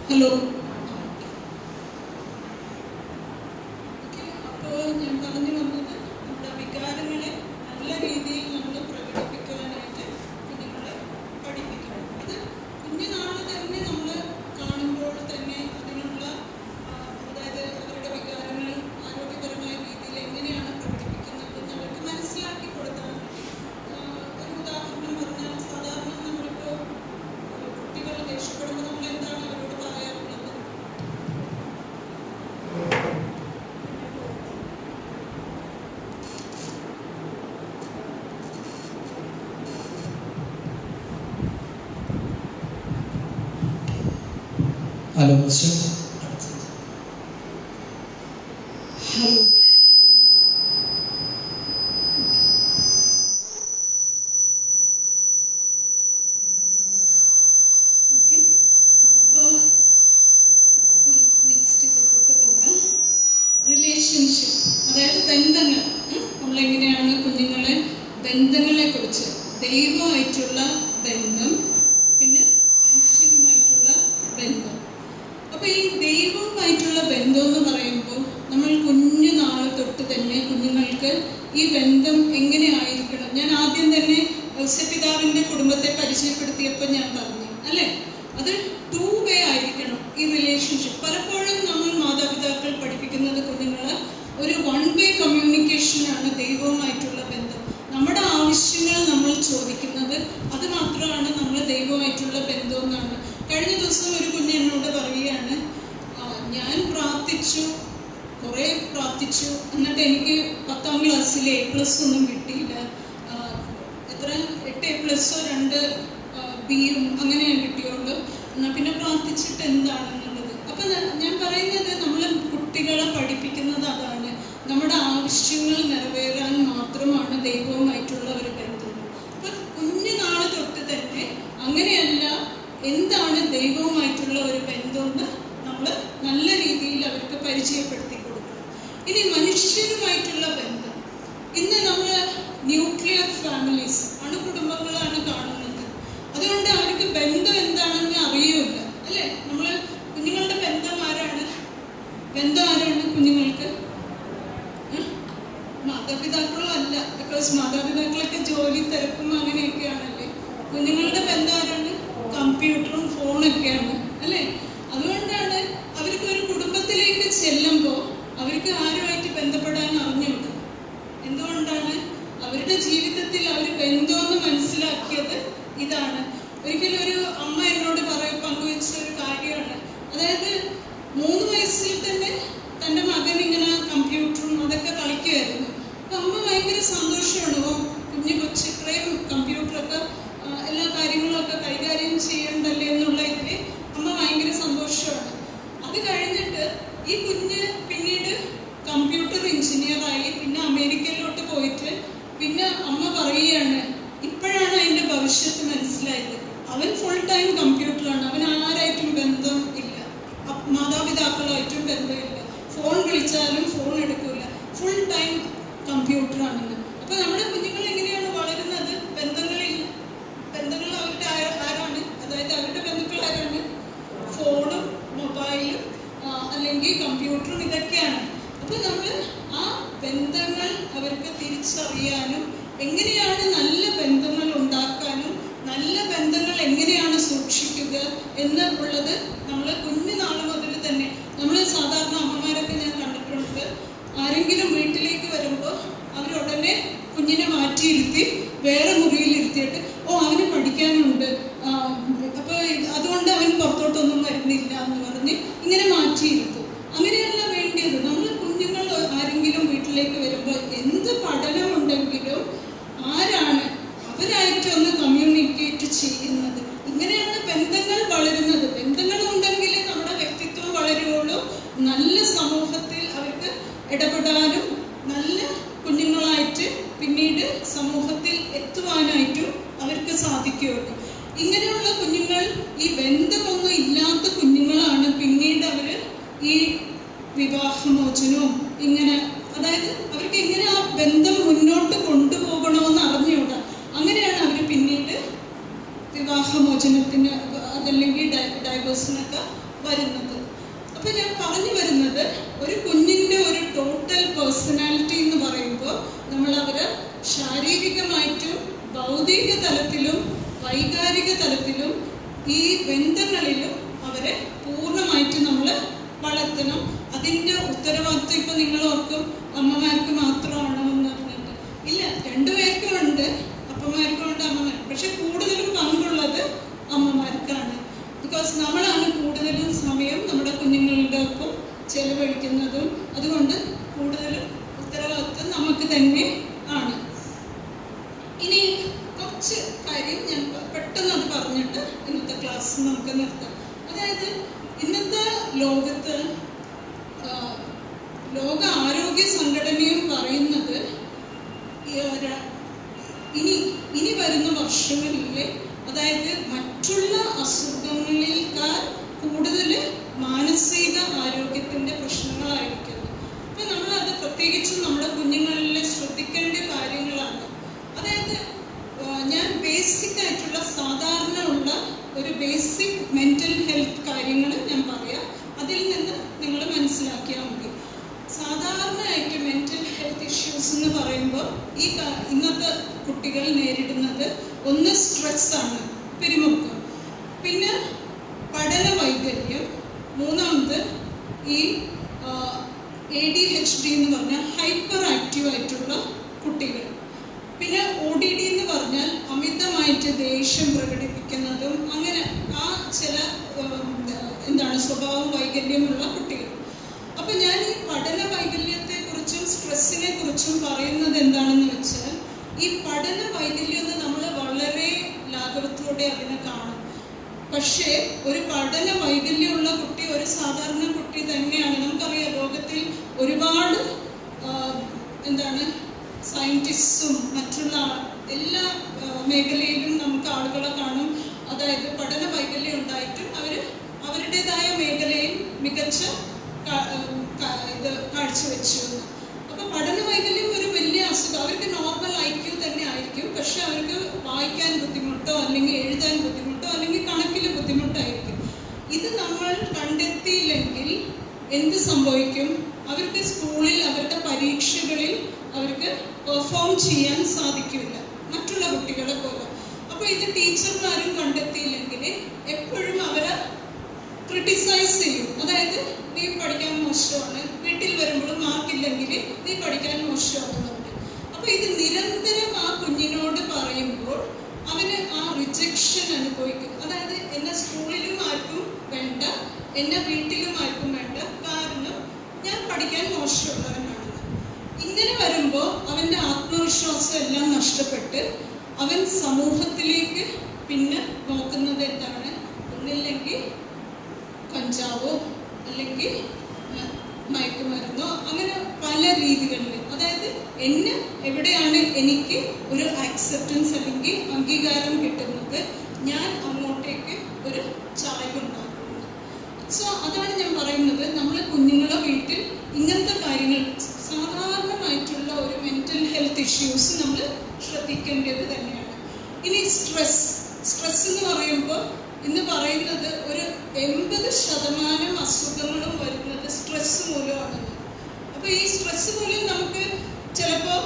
S1: ഹലോ ഞാൻ പറഞ്ഞു വന്നത് നമ്മുടെ വികാരങ്ങളെ നല്ല രീതിയിൽ നമ്മൾ പ്രകടിപ്പിക്കുവാനായിട്ട് കുഞ്ഞുങ്ങളെ പഠിപ്പിക്കണം. അത് കുഞ്ഞുനാൾ തന്നെ നമ്മൾ കാണുമ്പോൾ തന്നെ അതിനുള്ള അതായത് അവരുടെ വികാരങ്ങൾ ആരോഗ്യപരമായ രീതിയിൽ എങ്ങനെയാണ് പ്രകടിപ്പിക്കുന്നത് അവർക്ക് മനസ്സിലാക്കി കൊടുത്താൽ മതി. ഒരു ഉദാഹരണം പറഞ്ഞാൽ, സാധാരണ നമ്മളിപ്പോൾ കുട്ടികൾ ദേഷ്യപ്പെടുമ്പോൾ നമ്മൾ എന്താണ് അവരോട് പറയാറുള്ളത്?
S2: Hello mister.
S1: ഹലോ. ഓക്കെ, അപ്പോൾ നെക്സ്റ്റ് ഇതിലോട്ട് പോകാം. റിലേഷൻഷിപ്പ്, അതായത് ബന്ധങ്ങൾ. നമ്മളെങ്ങനെയാണ് കുഞ്ഞുങ്ങളെ ബന്ധങ്ങളെ കുറിച്ച്, ദൈവമായിട്ടുള്ള ബന്ധം, പിന്നെ മനുഷ്യരുമായിട്ടുള്ള ബന്ധം. അപ്പോൾ ഈ ദൈവവുമായിട്ടുള്ള ബന്ധം എന്ന് പറയുമ്പോൾ നമ്മൾ കുഞ്ഞുനാൾ തൊട്ട് തന്നെ കുഞ്ഞുങ്ങൾക്ക് ഈ ബന്ധം എങ്ങനെ ആയിരിക്കണം. ഞാൻ ആദ്യം തന്നെ ഔസപിതാവിൻ്റെ കുടുംബത്തെ പരിചയപ്പെടുത്തിയപ്പോൾ ഞാൻ പറഞ്ഞു അല്ലേ, അത് 2 വേ ആയിരിക്കണം ഈ റിലേഷൻഷിപ്പ്. പലപ്പോഴും നമ്മൾ മാതാപിതാക്കൾ പഠിപ്പിക്കുന്നത് കുഞ്ഞുങ്ങൾ ഒരു 1 വേ കമ്മ്യൂണിക്കേഷനാണ് ദൈവവുമായിട്ടുള്ള ബന്ധം. നമ്മുടെ ആവശ്യങ്ങൾ നമ്മൾ ചോദിക്കുന്നത്, അത് മാത്രമാണ് നമ്മൾ ദൈവവുമായിട്ടുള്ള ബന്ധം എന്നാണ്. കഴിഞ്ഞ ദിവസം ഒരു കുഞ്ഞ് എന്നോട് പറയുകയാണ്, ഞാൻ കുറേ പ്രാർത്ഥിച്ചു, എന്നിട്ട് എനിക്ക് 10ാം ക്ലാസ്സിൽ A+ ഒന്നും കിട്ടിയില്ല. എത്ര 8 A+, 2 Bയും അങ്ങനെ കിട്ടിയുള്ളൂ. എന്നാൽ പിന്നെ പ്രാർത്ഥിച്ചിട്ട് എന്താണെന്നുള്ളത്. അപ്പം ഞാൻ പറയുന്നത്, നമ്മൾ കുട്ടികളെ പഠിപ്പിക്കുന്നത് അതാണ്, നമ്മുടെ ആവശ്യങ്ങൾ നിറവേറാൻ മാത്രമാണ് ദൈവവുമായിട്ടുള്ള ഒരു ബന്ധം. അപ്പം കുഞ്ഞുനാൾ തൊട്ട് തന്നെ അങ്ങനെയല്ല, എന്താണ് ദൈവവുമായിട്ടുള്ള ഒരു ബന്ധമെന്ന് നമ്മൾ നല്ല രീതിയിൽ അവർക്ക് പരിചയപ്പെടുത്തി കൊടുക്കണം. ഇനി മനുഷ്യരുമായിട്ടുള്ള ബന്ധം. ഇന്ന് നമ്മൾ ന്യൂക്ലിയർ ഫാമിലീസ്, അണുകുടുംബങ്ങളാണ് കാണുന്നത്. അതുകൊണ്ട് അവർക്ക് ബന്ധം എന്താണെന്ന് അറിയില്ല അല്ലേ. നമ്മൾ കുഞ്ഞുങ്ങളുടെ ബന്ധം ആരാണ് കുഞ്ഞുങ്ങൾക്ക്? മാതാപിതാക്കളും അല്ല. ബിക്കോസ് മാതാപിതാക്കളൊക്കെ ജോലി തിരക്കും അങ്ങനെയൊക്കെയാണല്ലേ. കുഞ്ഞുങ്ങളുടെ ബന്ധം ആരാണ്? കമ്പ്യൂട്ടറും ഫോണൊക്കെയാണ് അല്ലേ. അതുകൊണ്ടാണ് അവർക്ക് ഒരു കുടുംബത്തിലേക്ക് ചെല്ലുമ്പോൾ അവർക്ക് ആരുമായിട്ട് ബന്ധപ്പെടാൻ അറിഞ്ഞുണ്ട്. എന്തുകൊണ്ടാണ്? അവരുടെ ജീവിതത്തിൽ അവർ ബന്ധമെന്ന് മനസ്സിലാക്കിയത് ഇതാണ്. ഒരിക്കലും ഒരു അമ്മ എന്നോട് പങ്കുവെച്ച ഒരു കാര്യമാണ്. അതായത് 3 വയസ്സിൽ തന്നെ തൻ്റെ മകൻ ഇങ്ങനെ കമ്പ്യൂട്ടറും അതൊക്കെ കളിക്കുമായിരുന്നു. അപ്പം അമ്മ ഭയങ്കര സന്തോഷമാണ്, കുഞ്ഞു കൊച്ച് ഇത്രയും കമ്പ്യൂട്ടറൊക്കെ എല്ലാ കാര്യങ്ങളൊക്കെ കൈകാര്യം ചെയ്യണ്ടല്ലേ എന്നുള്ള ഇതിൽ അമ്മ ഭയങ്കര സന്തോഷമാണ്. അത് കഴിഞ്ഞിട്ട് ഈ കുഞ്ഞ് പിന്നീട് കമ്പ്യൂട്ടർ എഞ്ചിനീയറായി, പിന്നെ അമേരിക്കയിലോട്ട് പോയിട്ട്, പിന്നെ അമ്മ പറയുകയാണ്, ഇപ്പോഴാണ് അതിൻ്റെ ഭവിഷ്യത്ത് മനസ്സിലായത്. അവൻ ഫുൾ ടൈം കമ്പ്യൂട്ടറാണ്, അവൻ ആരായിട്ടും ബന്ധം ഇല്ല, മാതാപിതാക്കളായിട്ടും ബന്ധമില്ല, ഫോൺ വിളിച്ചാലും ഫോൺ എടുക്കില്ല, ഫുൾ ടൈം കമ്പ്യൂട്ടറാണെന്ന്. അപ്പോൾ നമ്മുടെ കുഞ്ഞുങ്ങൾ എങ്ങനെയാണ് വളരുന്നത്? ബന്ധങ്ങൾ അവരുടെ ആരാണ്? അതായത് അവരുടെ ബന്ധുക്കൾ ആരാണ്? ഫോണും മൊബൈലും അല്ലെങ്കിൽ കമ്പ്യൂട്ടറും ഇതൊക്കെയാണ്. അപ്പോൾ നമ്മൾ ആ ബന്ധങ്ങൾ അവർക്ക് തിരിച്ചറിയാനും എങ്ങനെയാണ് നല്ല ബന്ധങ്ങൾ ഉണ്ടാക്കാനും നല്ല ബന്ധങ്ങൾ എങ്ങനെയാണ് സൂക്ഷിക്കുക എന്നുള്ളത് നമ്മൾ കുഞ്ഞുനാൾ മുതൽ തന്നെ. നമ്മൾ സാധാരണ അമ്മമാരൊക്കെ ഞാൻ കണ്ടിട്ടുണ്ട്, ആരെങ്കിലും വീട്ടിലേക്ക് വരുമ്പോൾ അവരുടനെ കുഞ്ഞിനെ മാറ്റിയിരുത്തി വേറെ മുറിയിലിരുത്തിയിട്ട്, അവന് പഠിക്കാനുണ്ട്, അപ്പോൾ അതുകൊണ്ട് അവൻ പുറത്തോട്ടൊന്നും വരുന്നില്ല എന്ന് പറഞ്ഞ് ഇങ്ങനെ മാറ്റിയിരുത്തും. അങ്ങനെയല്ല വേണ്ടിയത്. നമ്മൾ കുഞ്ഞുങ്ങൾ ആരെങ്കിലും വീട്ടിലേക്ക് വരുമ്പോൾ എന്ത് പഠനമുണ്ടെങ്കിലും ആരാണ് അവരായിട്ടൊന്ന് കമ്മ്യൂണിക്കേറ്റ് ചെയ്യുന്നത്. ഇങ്ങനെയാണ് ബന്ധങ്ങൾ വളരുന്നത്. ബന്ധങ്ങൾ ഉണ്ടെങ്കിൽ നമ്മുടെ വ്യക്തിത്വം വളരുകയുള്ളൂ. നല്ല സമൂഹത്തിൽ അവർക്ക് ഇടപെടാനും നല്ല കുഞ്ഞുങ്ങളായിട്ട് പിന്നീട് സമൂഹത്തിൽ എത്തുവാനായിട്ടും അവർക്ക് സാധിക്കുകയുള്ളൂ. ഇങ്ങനെയുള്ള കുഞ്ഞുങ്ങൾ, ഈ ബന്ധമൊന്നും ഇല്ലാത്ത കുഞ്ഞുങ്ങളാണ് പിന്നീട് അവർ ഈ വിവാഹമോചനവും ഇങ്ങനെ, അതായത് അവർക്ക് എങ്ങനെ ആ ബന്ധം മുന്നോട്ട് കൊണ്ടുപോകണമെന്ന് അറിഞ്ഞുകൂടാ. അങ്ങനെയാണ് അവർ പിന്നീട് വിവാഹമോചനത്തിന് അതല്ലെങ്കിൽ ഡൈവേഴ്സിനൊക്കെ വരുന്നത്. അപ്പൊ ഞാൻ പറഞ്ഞു വരുന്നത്, ഒരു കുഞ്ഞിന്റെ ഒരു ടോട്ടൽ പേഴ്സൺ പേഴ്സണാലിറ്റി എന്ന് പറയുമ്പോൾ നമ്മൾ അവരെ ശാരീരികമായിട്ടും ഭൗതിക തലത്തിലും വൈകാരിക തലത്തിലും ഈ ബന്ധങ്ങളിലും അവരെ പൂർണ്ണമായിട്ട് നമ്മൾ വളർത്തണം. അതിൻ്റെ ഉത്തരവാദിത്വം ഇപ്പം നിങ്ങൾ ഓർക്കും അമ്മമാർക്ക് മാത്രമാണോ എന്ന് പറഞ്ഞിട്ട്. ഇല്ല, രണ്ടുപേർക്കും ഉണ്ട്, അപ്പന്മാർക്കും ഉണ്ട്, അമ്മമാർക്കും. പക്ഷെ കൂടുതലും പങ്കുള്ളത് അമ്മമാർക്കാണ്. ബിക്കോസ് നമ്മളാണ് കൂടുതലും സമയം നമ്മുടെ കുഞ്ഞുങ്ങളുടെ ഒപ്പം ചെലവഴിക്കുന്നതും. അതുകൊണ്ട് കൂടുതലും ഉത്തരവാദിത്വം നമുക്ക് തന്നെ ആണ്. ഇനി കുറച്ച് കാര്യം ഞാൻ പെട്ടെന്ന് അത് പറഞ്ഞിട്ട് ഇന്നത്തെ ക്ലാസ് നമുക്ക് നിർത്താം. അതായത് ഇന്നത്തെ ലോകത്ത് ലോക ആരോഗ്യ സംഘടനയും പറയുന്നത് ഇനി വരുന്ന വർഷങ്ങളിൽ, അതായത് മറ്റുള്ള അസുഖങ്ങളിൽക്കാൾ കൂടുതൽ മാനസിക ആരോഗ്യത്തിൻ്റെ പ്രശ്നങ്ങളായിരിക്കും. അപ്പം നമ്മളത് പ്രത്യേകിച്ചും നമ്മുടെ കുഞ്ഞുങ്ങളിൽ ശ്രദ്ധിക്കേണ്ട കാര്യങ്ങളാണ്. അതായത് ഞാൻ ബേസിക് ആയിട്ടുള്ള സാധാരണ ഉള്ള ഒരു ബേസിക് മെൻ്റൽ ഹെൽത്ത് കാര്യങ്ങൾ ഞാൻ പറയാം. അതിൽ നിന്ന് നിങ്ങൾ മനസ്സിലാക്കിയാൽ മതി. സാധാരണയായിട്ട് മെൻ്റൽ ഹെൽത്ത് ഇഷ്യൂസ് എന്ന് പറയുമ്പോൾ ഇന്നത്തെ കുട്ടികൾ നേരിടുന്നത് ഒന്ന് സ്ട്രെസ്സാണ്, പിരിമുറുക്കം, പിന്നെ പഠന വൈകല്യം, മൂന്നാമത് ഈ ADHD എന്ന് പറഞ്ഞാൽ ഹൈപ്പർ ആക്റ്റീവ് ആയിട്ടുള്ള കുട്ടികൾ, പിന്നെ ODD എന്ന് പറഞ്ഞാൽ അമിതമായിട്ട് ദേഷ്യം പ്രകടിപ്പിക്കുന്നതും അങ്ങനെ ആ ചില സ്വഭാവ വൈകല്യമുള്ള കുട്ടികൾ. അപ്പൊ ഞാൻ ഈ പഠന വൈകല്യത്തെ കുറിച്ചും സ്ട്രെസ്സിനെ കുറിച്ചും പറയുന്നത് എന്താണെന്ന് വെച്ചാൽ, ഈ പഠന വൈകല്യം എന്ന് നമ്മൾ വളരെ ലാഘവത്തോടെ അതിനെ കാണും. പക്ഷേ ഒരു പഠന വൈകല്യമുള്ള കുട്ടി ഒരു സാധാരണ കുട്ടി തന്നെയാണ്. നമുക്കറിയാം, ലോകത്തിൽ ഒരുപാട് സയൻറ്റിസ്റ്റും മറ്റുള്ള എല്ലാ മേഖലയിലും നമുക്ക് ആളുകളെ കാണും. അതായത് പഠന വൈകല്യം ഉണ്ടായിട്ടും അവരുടേതായ മേഖലയിൽ മികച്ച ഇത് കാഴ്ചവെച്ചു. അപ്പൊ പഠന വൈകല്യം ഒരു വലിയ അസുഖം. അവർക്ക് നോർമൽ IQ തന്നെ ആയിരിക്കും, പക്ഷെ അവർക്ക് വായിക്കാൻ ബുദ്ധിമുട്ടോ അല്ലെങ്കിൽ എഴുതാൻ ബുദ്ധിമുട്ടോ അല്ലെങ്കിൽ കണക്കിൽ ബുദ്ധിമുട്ടായിരിക്കും. ഇത് നമ്മൾ കണ്ടെത്തിയില്ലെങ്കിൽ എന്ത് സംഭവിക്കും? അവർക്ക് സ്കൂളിൽ അവരുടെ പരീക്ഷകളിൽ അവർക്ക് പെർഫോം ചെയ്യാൻ സാധിക്കില്ല, മറ്റുള്ള കുട്ടികളെ പോലെ. അപ്പോൾ ഇത് ടീച്ചർമാരും കണ്ടെത്തിയില്ലെങ്കിൽ എപ്പോഴും അവരെ ക്രിട്ടിസൈസ് ചെയ്യും. അതായത് നീ പഠിക്കാൻ മോശമാണ്, വീട്ടിൽ വരുമ്പോഴും മാർക്കില്ലെങ്കിൽ നീ പഠിക്കാൻ മോശമാണെന്നുണ്ട്. അപ്പോൾ ഇത് നിരന്തരം ആ കുഞ്ഞിനോട് പറയുമ്പോൾ അവന് ആ റിജക്ഷൻ അനുഭവിക്കും. അതായത് എന്നെ സ്കൂളിലും ആർക്കും വേണ്ട, എന്നെ വീട്ടിലും ആർക്കും വേണ്ട, കാരണം ഞാൻ പഠിക്കാൻ മോശമുള്ളവനാണ്. ഇങ്ങനെ വരുമ്പോൾ അവൻ്റെ ആത്മവിശ്വാസം എല്ലാം നഷ്ടപ്പെട്ട് അവൻ സമൂഹത്തിലേക്ക് പിന്നെ നോക്കുന്നത് എന്താണ്? ഒന്നില്ലെങ്കിൽ കഞ്ചാവോ അല്ലെങ്കിൽ മയക്കുമരുന്നോ, അങ്ങനെ പല രീതികളിൽ. അതായത് എവിടെയാണ് എനിക്ക് ഒരു ആക്സെപ്റ്റൻസ് അല്ലെങ്കിൽ അംഗീകാരം കിട്ടുന്നത്, ഞാൻ അങ്ങോട്ടേക്ക് ഒരു ചായ്വുണ്ടാക്കുന്നു. സോ അതാണ് ഞാൻ പറയുന്നത്, നമ്മൾ കുഞ്ഞുങ്ങളെ വീട്ടിൽ ഇങ്ങനത്തെ കാര്യങ്ങൾ, സാധാരണമായിട്ടുള്ള ഒരു മെൻ്റൽ ഹെൽത്ത് ഇഷ്യൂസ് നമ്മൾ ശ്രദ്ധിക്കേണ്ടത് തന്നെയാണ്. ഇനി സ്ട്രെസ് എന്ന് പറയുമ്പോൾ ഇന്ന് പറയുന്നത് ഒരു 80% അസുഖങ്ങളും വരുന്നത് സ്ട്രെസ് മൂലമാണെന്ന്. അപ്പോൾ ഈ സ്ട്രെസ് മൂലം നമുക്ക് ചിലപ്പോൾ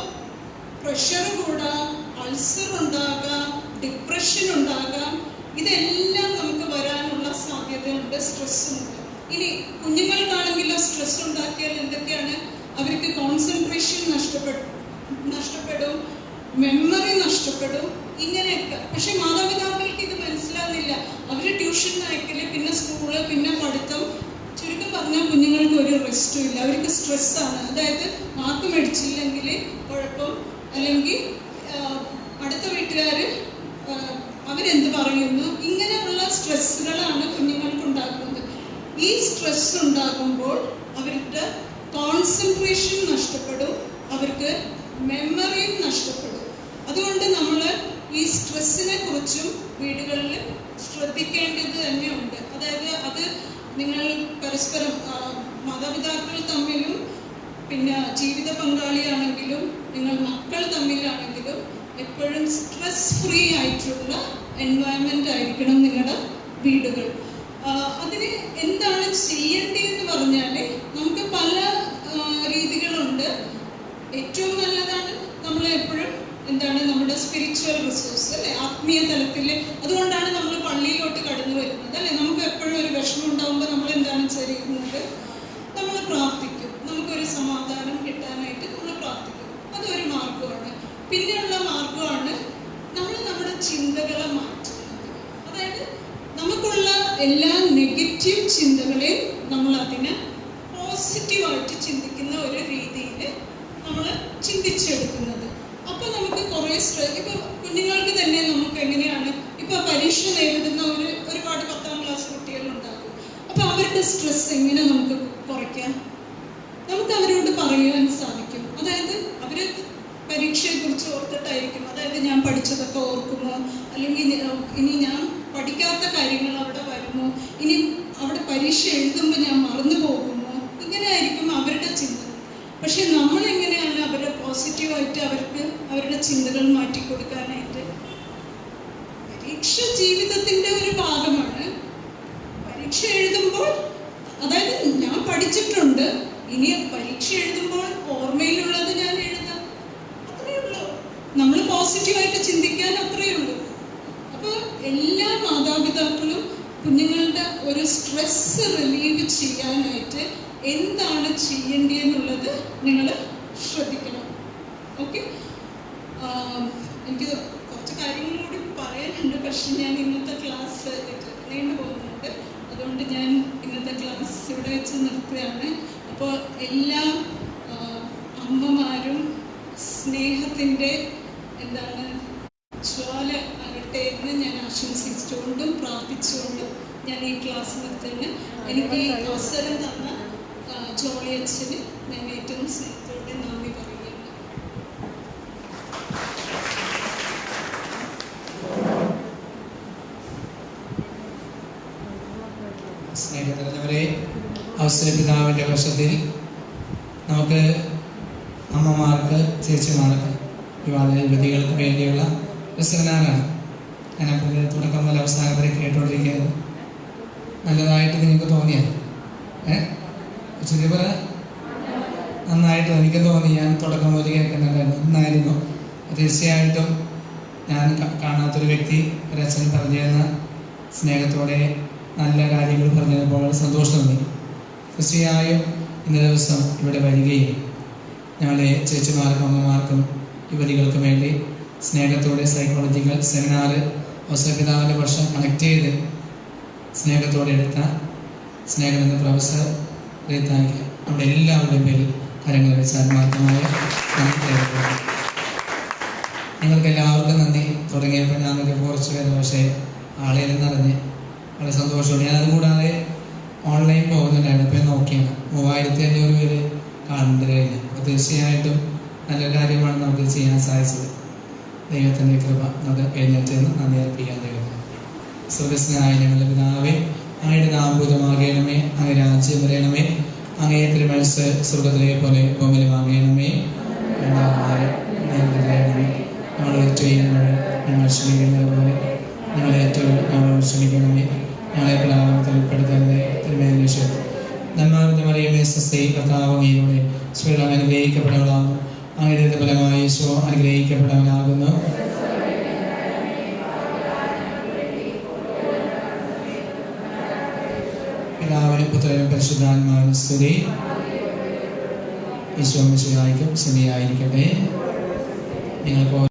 S1: പ്രഷർ കൂടാം, അൾസർ ഉണ്ടാകാം, ഡിപ്രഷൻ ഉണ്ടാകാം. ഇതെല്ലാം നമുക്ക് വരാനുള്ള സാധ്യതയുണ്ട് സ്ട്രെസ് മൂലം. ഇനി കുഞ്ഞുങ്ങൾക്കാണെങ്കിലോ സ്ട്രെസ് ഉണ്ടാക്കിയാൽ എന്തൊക്കെയാണ്? അവർക്ക് കോൺസെൻട്രേഷൻ നഷ്ടപ്പെടും, മെമ്മറി നഷ്ടപ്പെടും, ഇങ്ങനെയൊക്കെ. പക്ഷെ മാതാപിതാക്കൾക്ക് ഇത് മനസ്സിലാവുന്നില്ല. അവർ ട്യൂഷൻ അയക്കല്, പിന്നെ സ്കൂള്, പിന്നെ പഠിത്തം. ചുരുക്കം പറഞ്ഞാൽ കുഞ്ഞുങ്ങൾക്ക് ഒരു റെസ്റ്റും ഇല്ല. അവർക്ക് സ്ട്രെസ്സാണ്. അതായത് മാർക്ക് മേടിച്ചില്ലെങ്കിൽ കുഴപ്പം, അല്ലെങ്കിൽ അടുത്ത വീട്ടുകാർ അവരെന്ത് പറയുന്നു, ഇങ്ങനെയുള്ള സ്ട്രെസ്സുകളാണ് കുഞ്ഞുങ്ങൾക്ക് ഉണ്ടാകുന്നത്. ഈ സ്ട്രെസ് ഉണ്ടാകുമ്പോൾ അവരുടെ കോൺസെൻട്രേഷൻ നഷ്ടപ്പെടും, അവർക്ക് മെമ്മറിയും നഷ്ടപ്പെടും. അതുകൊണ്ട് നമ്മൾ ഈ സ്ട്രെസ്സിനെ കുറിച്ചും വീടുകളിൽ ശ്രദ്ധിക്കേണ്ടത് തന്നെയുണ്ട്. അതായത് അത് നിങ്ങൾ പരസ്പരം മാതാപിതാക്കൾ തമ്മിലും, പിന്നെ ജീവിത പങ്കാളിയാണെങ്കിലും, നിങ്ങൾ മക്കൾ തമ്മിലാണെങ്കിലും എപ്പോഴും സ്ട്രെസ് ഫ്രീ ആയിട്ടുള്ള എൻവയൺമെൻ്റ് ആയിരിക്കണം നിങ്ങളുടെ വീടുകൾ. അതിന് എന്താണ് ചെയ്യേണ്ടതെന്ന് പറഞ്ഞാൽ നമുക്ക് പല രീതികളുണ്ട്. ആത്മീയ തലത്തിൽ. അതുകൊണ്ടാണ് നമ്മൾ പള്ളിയിലോട്ട് കടന്നു വരുന്നത് അല്ലേ. നമുക്ക് എപ്പോഴും ഒരു വിഷമം ഉണ്ടാകുമ്പോൾ നമ്മൾ എന്താണ് ചെയ്യുന്നത്? നമ്മൾ പ്രാർത്ഥിക്കും. നമുക്കൊരു സമാധാനം കിട്ടാനായിട്ട് നമ്മൾ പ്രാർത്ഥിക്കും. അതൊരു മാർഗമാണ്. പിന്നെയുള്ള മാർഗമാണ് നമ്മൾ നമ്മുടെ ചിന്തകളെ മാറ്റുന്നത്. അതായത് നമുക്കുള്ള എല്ലാ നെഗറ്റീവ് ചിന്തകളെയും നമ്മൾ അതിനെ പോസിറ്റീവായിട്ട് ചിന്തിക്കുന്ന ഒരു രീതിയിൽ നമ്മൾ ചിന്തിച്ചെടുക്കുന്നത്. അപ്പോൾ നമുക്ക് കുറേ ഇപ്പൊ കുഞ്ഞുങ്ങൾക്ക് തന്നെ നമുക്ക് എങ്ങനെയാണ് ഇപ്പൊ പരീക്ഷ നേരിടുന്ന ഒരുപാട് 10ാം ക്ലാസ് കുട്ടികളുണ്ടാകും. അപ്പൊ അവരുടെ സ്ട്രെസ് എങ്ങനെ നമുക്ക് കുറയ്ക്കാം? നമുക്ക് അവരോട് പറയുവാൻ സാധിക്കും. അതായത് അവര് പരീക്ഷയെ കുറിച്ച് ഓർത്തിട്ടായിരിക്കും, അതായത് ഞാൻ പഠിച്ചതൊക്കെ ഓർക്കുമോ, അല്ലെങ്കിൽ ഇനി ഞാൻ പഠിക്കാത്ത കാര്യങ്ങൾ അവിടെ വരുമോ, ഇനി അവിടെ പരീക്ഷ എഴുതുമ്പോൾ ഞാൻ മറന്നു പോകുമോ, ഇങ്ങനെ ആയിരിക്കും അവരുടെ ചിന്ത. പക്ഷെ നമ്മൾ എങ്ങനെയാണ് അവരെ പോസിറ്റീവായിട്ട് അവർക്ക് അവരുടെ ചിന്തകൾ മാറ്റിക്കൊടുക്കാനായിട്ട്? പരീക്ഷ ജീവിതത്തിന്റെ ഒരു ഭാഗമാണ്. പരീക്ഷ എഴുതുമ്പോൾ അതായത് ഞാൻ പഠിച്ചിട്ടുണ്ട്, ഇനി പരീക്ഷ എഴുതുമ്പോൾ ഓർമ്മയിലുള്ളത് ഞാൻ എഴുതാം, അത്രയേ ഉള്ളൂ. നമ്മൾ പോസിറ്റീവായിട്ട് ചിന്തിക്കാൻ അത്രയേ ഉള്ളൂ. അപ്പോൾ എല്ലാ മാതാപിതാക്കളും കുഞ്ഞുങ്ങളുടെ ഒരു സ്ട്രെസ് റിലീവ് ചെയ്യാനായിട്ട് എന്താണ് ചെയ്യേണ്ടതെന്നുള്ളത് നിങ്ങൾ ശ്രദ്ധിക്കണം. ഓക്കെ, എനിക്ക് കുറച്ച് കാര്യങ്ങൾ കൂടി പറയാനുണ്ട്, പക്ഷെ ഞാൻ ഇന്നത്തെ ക്ലാസ് നീണ്ടു പോകുന്നുണ്ട്. അതുകൊണ്ട് ഞാൻ ഇന്നത്തെ ക്ലാസ് ഇവിടെ വെച്ച് നിർത്തുകയാണ്. അപ്പോൾ എല്ലാ അമ്മമാരും സ്നേഹത്തിൻ്റെ എന്താണ് ജ്വാല ആകട്ടെ എന്ന് ഞാൻ ആശംസിച്ചുകൊണ്ടും പ്രാർത്ഥിച്ചുകൊണ്ടും ഞാൻ ഈ ക്ലാസ് നിർത്തുകയാണ്. എനിക്ക് ഈ അവസരം തന്ന ജോളി അച്ഛന് ഞാൻ ഏറ്റവും സ്നേഹത്തോടെ നന്ദി പറയുകയാണ്.
S2: സ്നേഹത്തിലുള്ളവരെ, അവസര പിതാവിൻ്റെ വർഷത്തിൽ നമുക്ക് അമ്മമാർക്ക്, ചേച്ചിമാർക്ക്, വിവാഹ യുവതികൾക്ക് വേണ്ടിയുള്ള ഒരു സെമിനാറാണ്. ഞാനപ്പോൾ തുടക്കം മുതൽ അവസാനം വരെ കേട്ടുകൊണ്ടിരിക്കുകയാണ്. നല്ലതായിട്ട് നിങ്ങൾക്ക് തോന്നിയാൽ പറ നന്നായിട്ട് എനിക്ക് തോന്നി. ഞാൻ തുടക്കം മുതൽ കേൾക്കുന്നുണ്ടായിരുന്നു, നന്നായിരുന്നു. തീർച്ചയായിട്ടും ഞാൻ കാണാത്തൊരു വ്യക്തി ഒരച്ഛൻ പറഞ്ഞു തന്ന സ്നേഹത്തോടെ നല്ല കാര്യങ്ങൾ പറഞ്ഞപ്പോൾ സന്തോഷം തോന്നി. തീർച്ചയായും ഇന്ന ദിവസം ഇവിടെ വരികയും ഞങ്ങളുടെ ചേച്ചിമാർക്കും അമ്മമാർക്കും യുവതികൾക്കും വേണ്ടി സ്നേഹത്തോടെ സൈക്കോളജിക്കൽ സെമിനാർ അവസരപിതാവിൻ്റെ വർഷം കണക്ട് ചെയ്ത് സ്നേഹത്തോടെ എടുത്ത സ്നേഹം എന്ന പ്രൊഫസർ റീത്താക്ക് നമ്മുടെ എല്ലാവരുടെയും പേരിൽ കരങ്ങൾ വെച്ച് ആത്മാർത്ഥമായ നിങ്ങൾക്ക് എല്ലാവർക്കും നന്ദി. തുടങ്ങിയപ്പോൾ ഞാനൊരു കുറച്ച് പേര് പക്ഷേ ആളെയും നിറഞ്ഞ് വളരെ സന്തോഷമുണ്ട്. ഞാനത് കൂടാതെ ഓൺലൈൻ പോകുന്നുണ്ടായിരുന്നു. ഇപ്പോൾ നോക്കിയാണ് 3500 പേര് കാണേണ്ട കഴിഞ്ഞു. അപ്പോൾ തീർച്ചയായിട്ടും നല്ലൊരു കാര്യമാണ് നമുക്ക് ചെയ്യാൻ സാധിച്ചത്. ദൈവത്തിൻ്റെ കൃപ നമുക്ക് എഴുന്നേറ്റെന്ന് നന്ദി അർപ്പിക്കാൻ ദൈവത്തിന്. സ്വർഗസ്നായ ഞങ്ങളുടെ പിതാവേ, അങ്ങയുടെ നാമഭൂതമാകണമേ, അങ്ങ് രാജ്യം വരണമേ, അങ്ങയെ തിരുമനസ്സ് സ്വർഗത്തിലെ പോലെ ഭൂമിയിലുമാകണമേ. ഞങ്ങളെ ഞങ്ങൾ ക്ഷമിക്കുന്നത് പോലെ ഞങ്ങളെ ഏറ്റവും ഞങ്ങൾ ക്ഷമിക്കണമേ. ഞങ്ങളെ പ്രാപത്തിൽ ഉൾപ്പെടുത്തരുതേ. തിരുമേനിഷ് നന്മാർന്ന മറിയമേ സ്വസ്തി, കർത്താവ് അങ്ങയിലൂടെ സ്ത്രീകൾ അനുഗ്രഹിക്കപ്പെടവളാകുന്നു. അങ്ങയുടെ ഫലമായി യേശു അനുഗ്രഹിക്കപ്പെടവനാകുന്നു. പിതാവിനും പുത്രനും പരിശുദ്ധാത്മാവിനും സ്തുതി. ഈശോ മിശിഹായ്ക്കും സ്തുതിയായിരിക്കട്ടെ. നിങ്ങൾക്ക്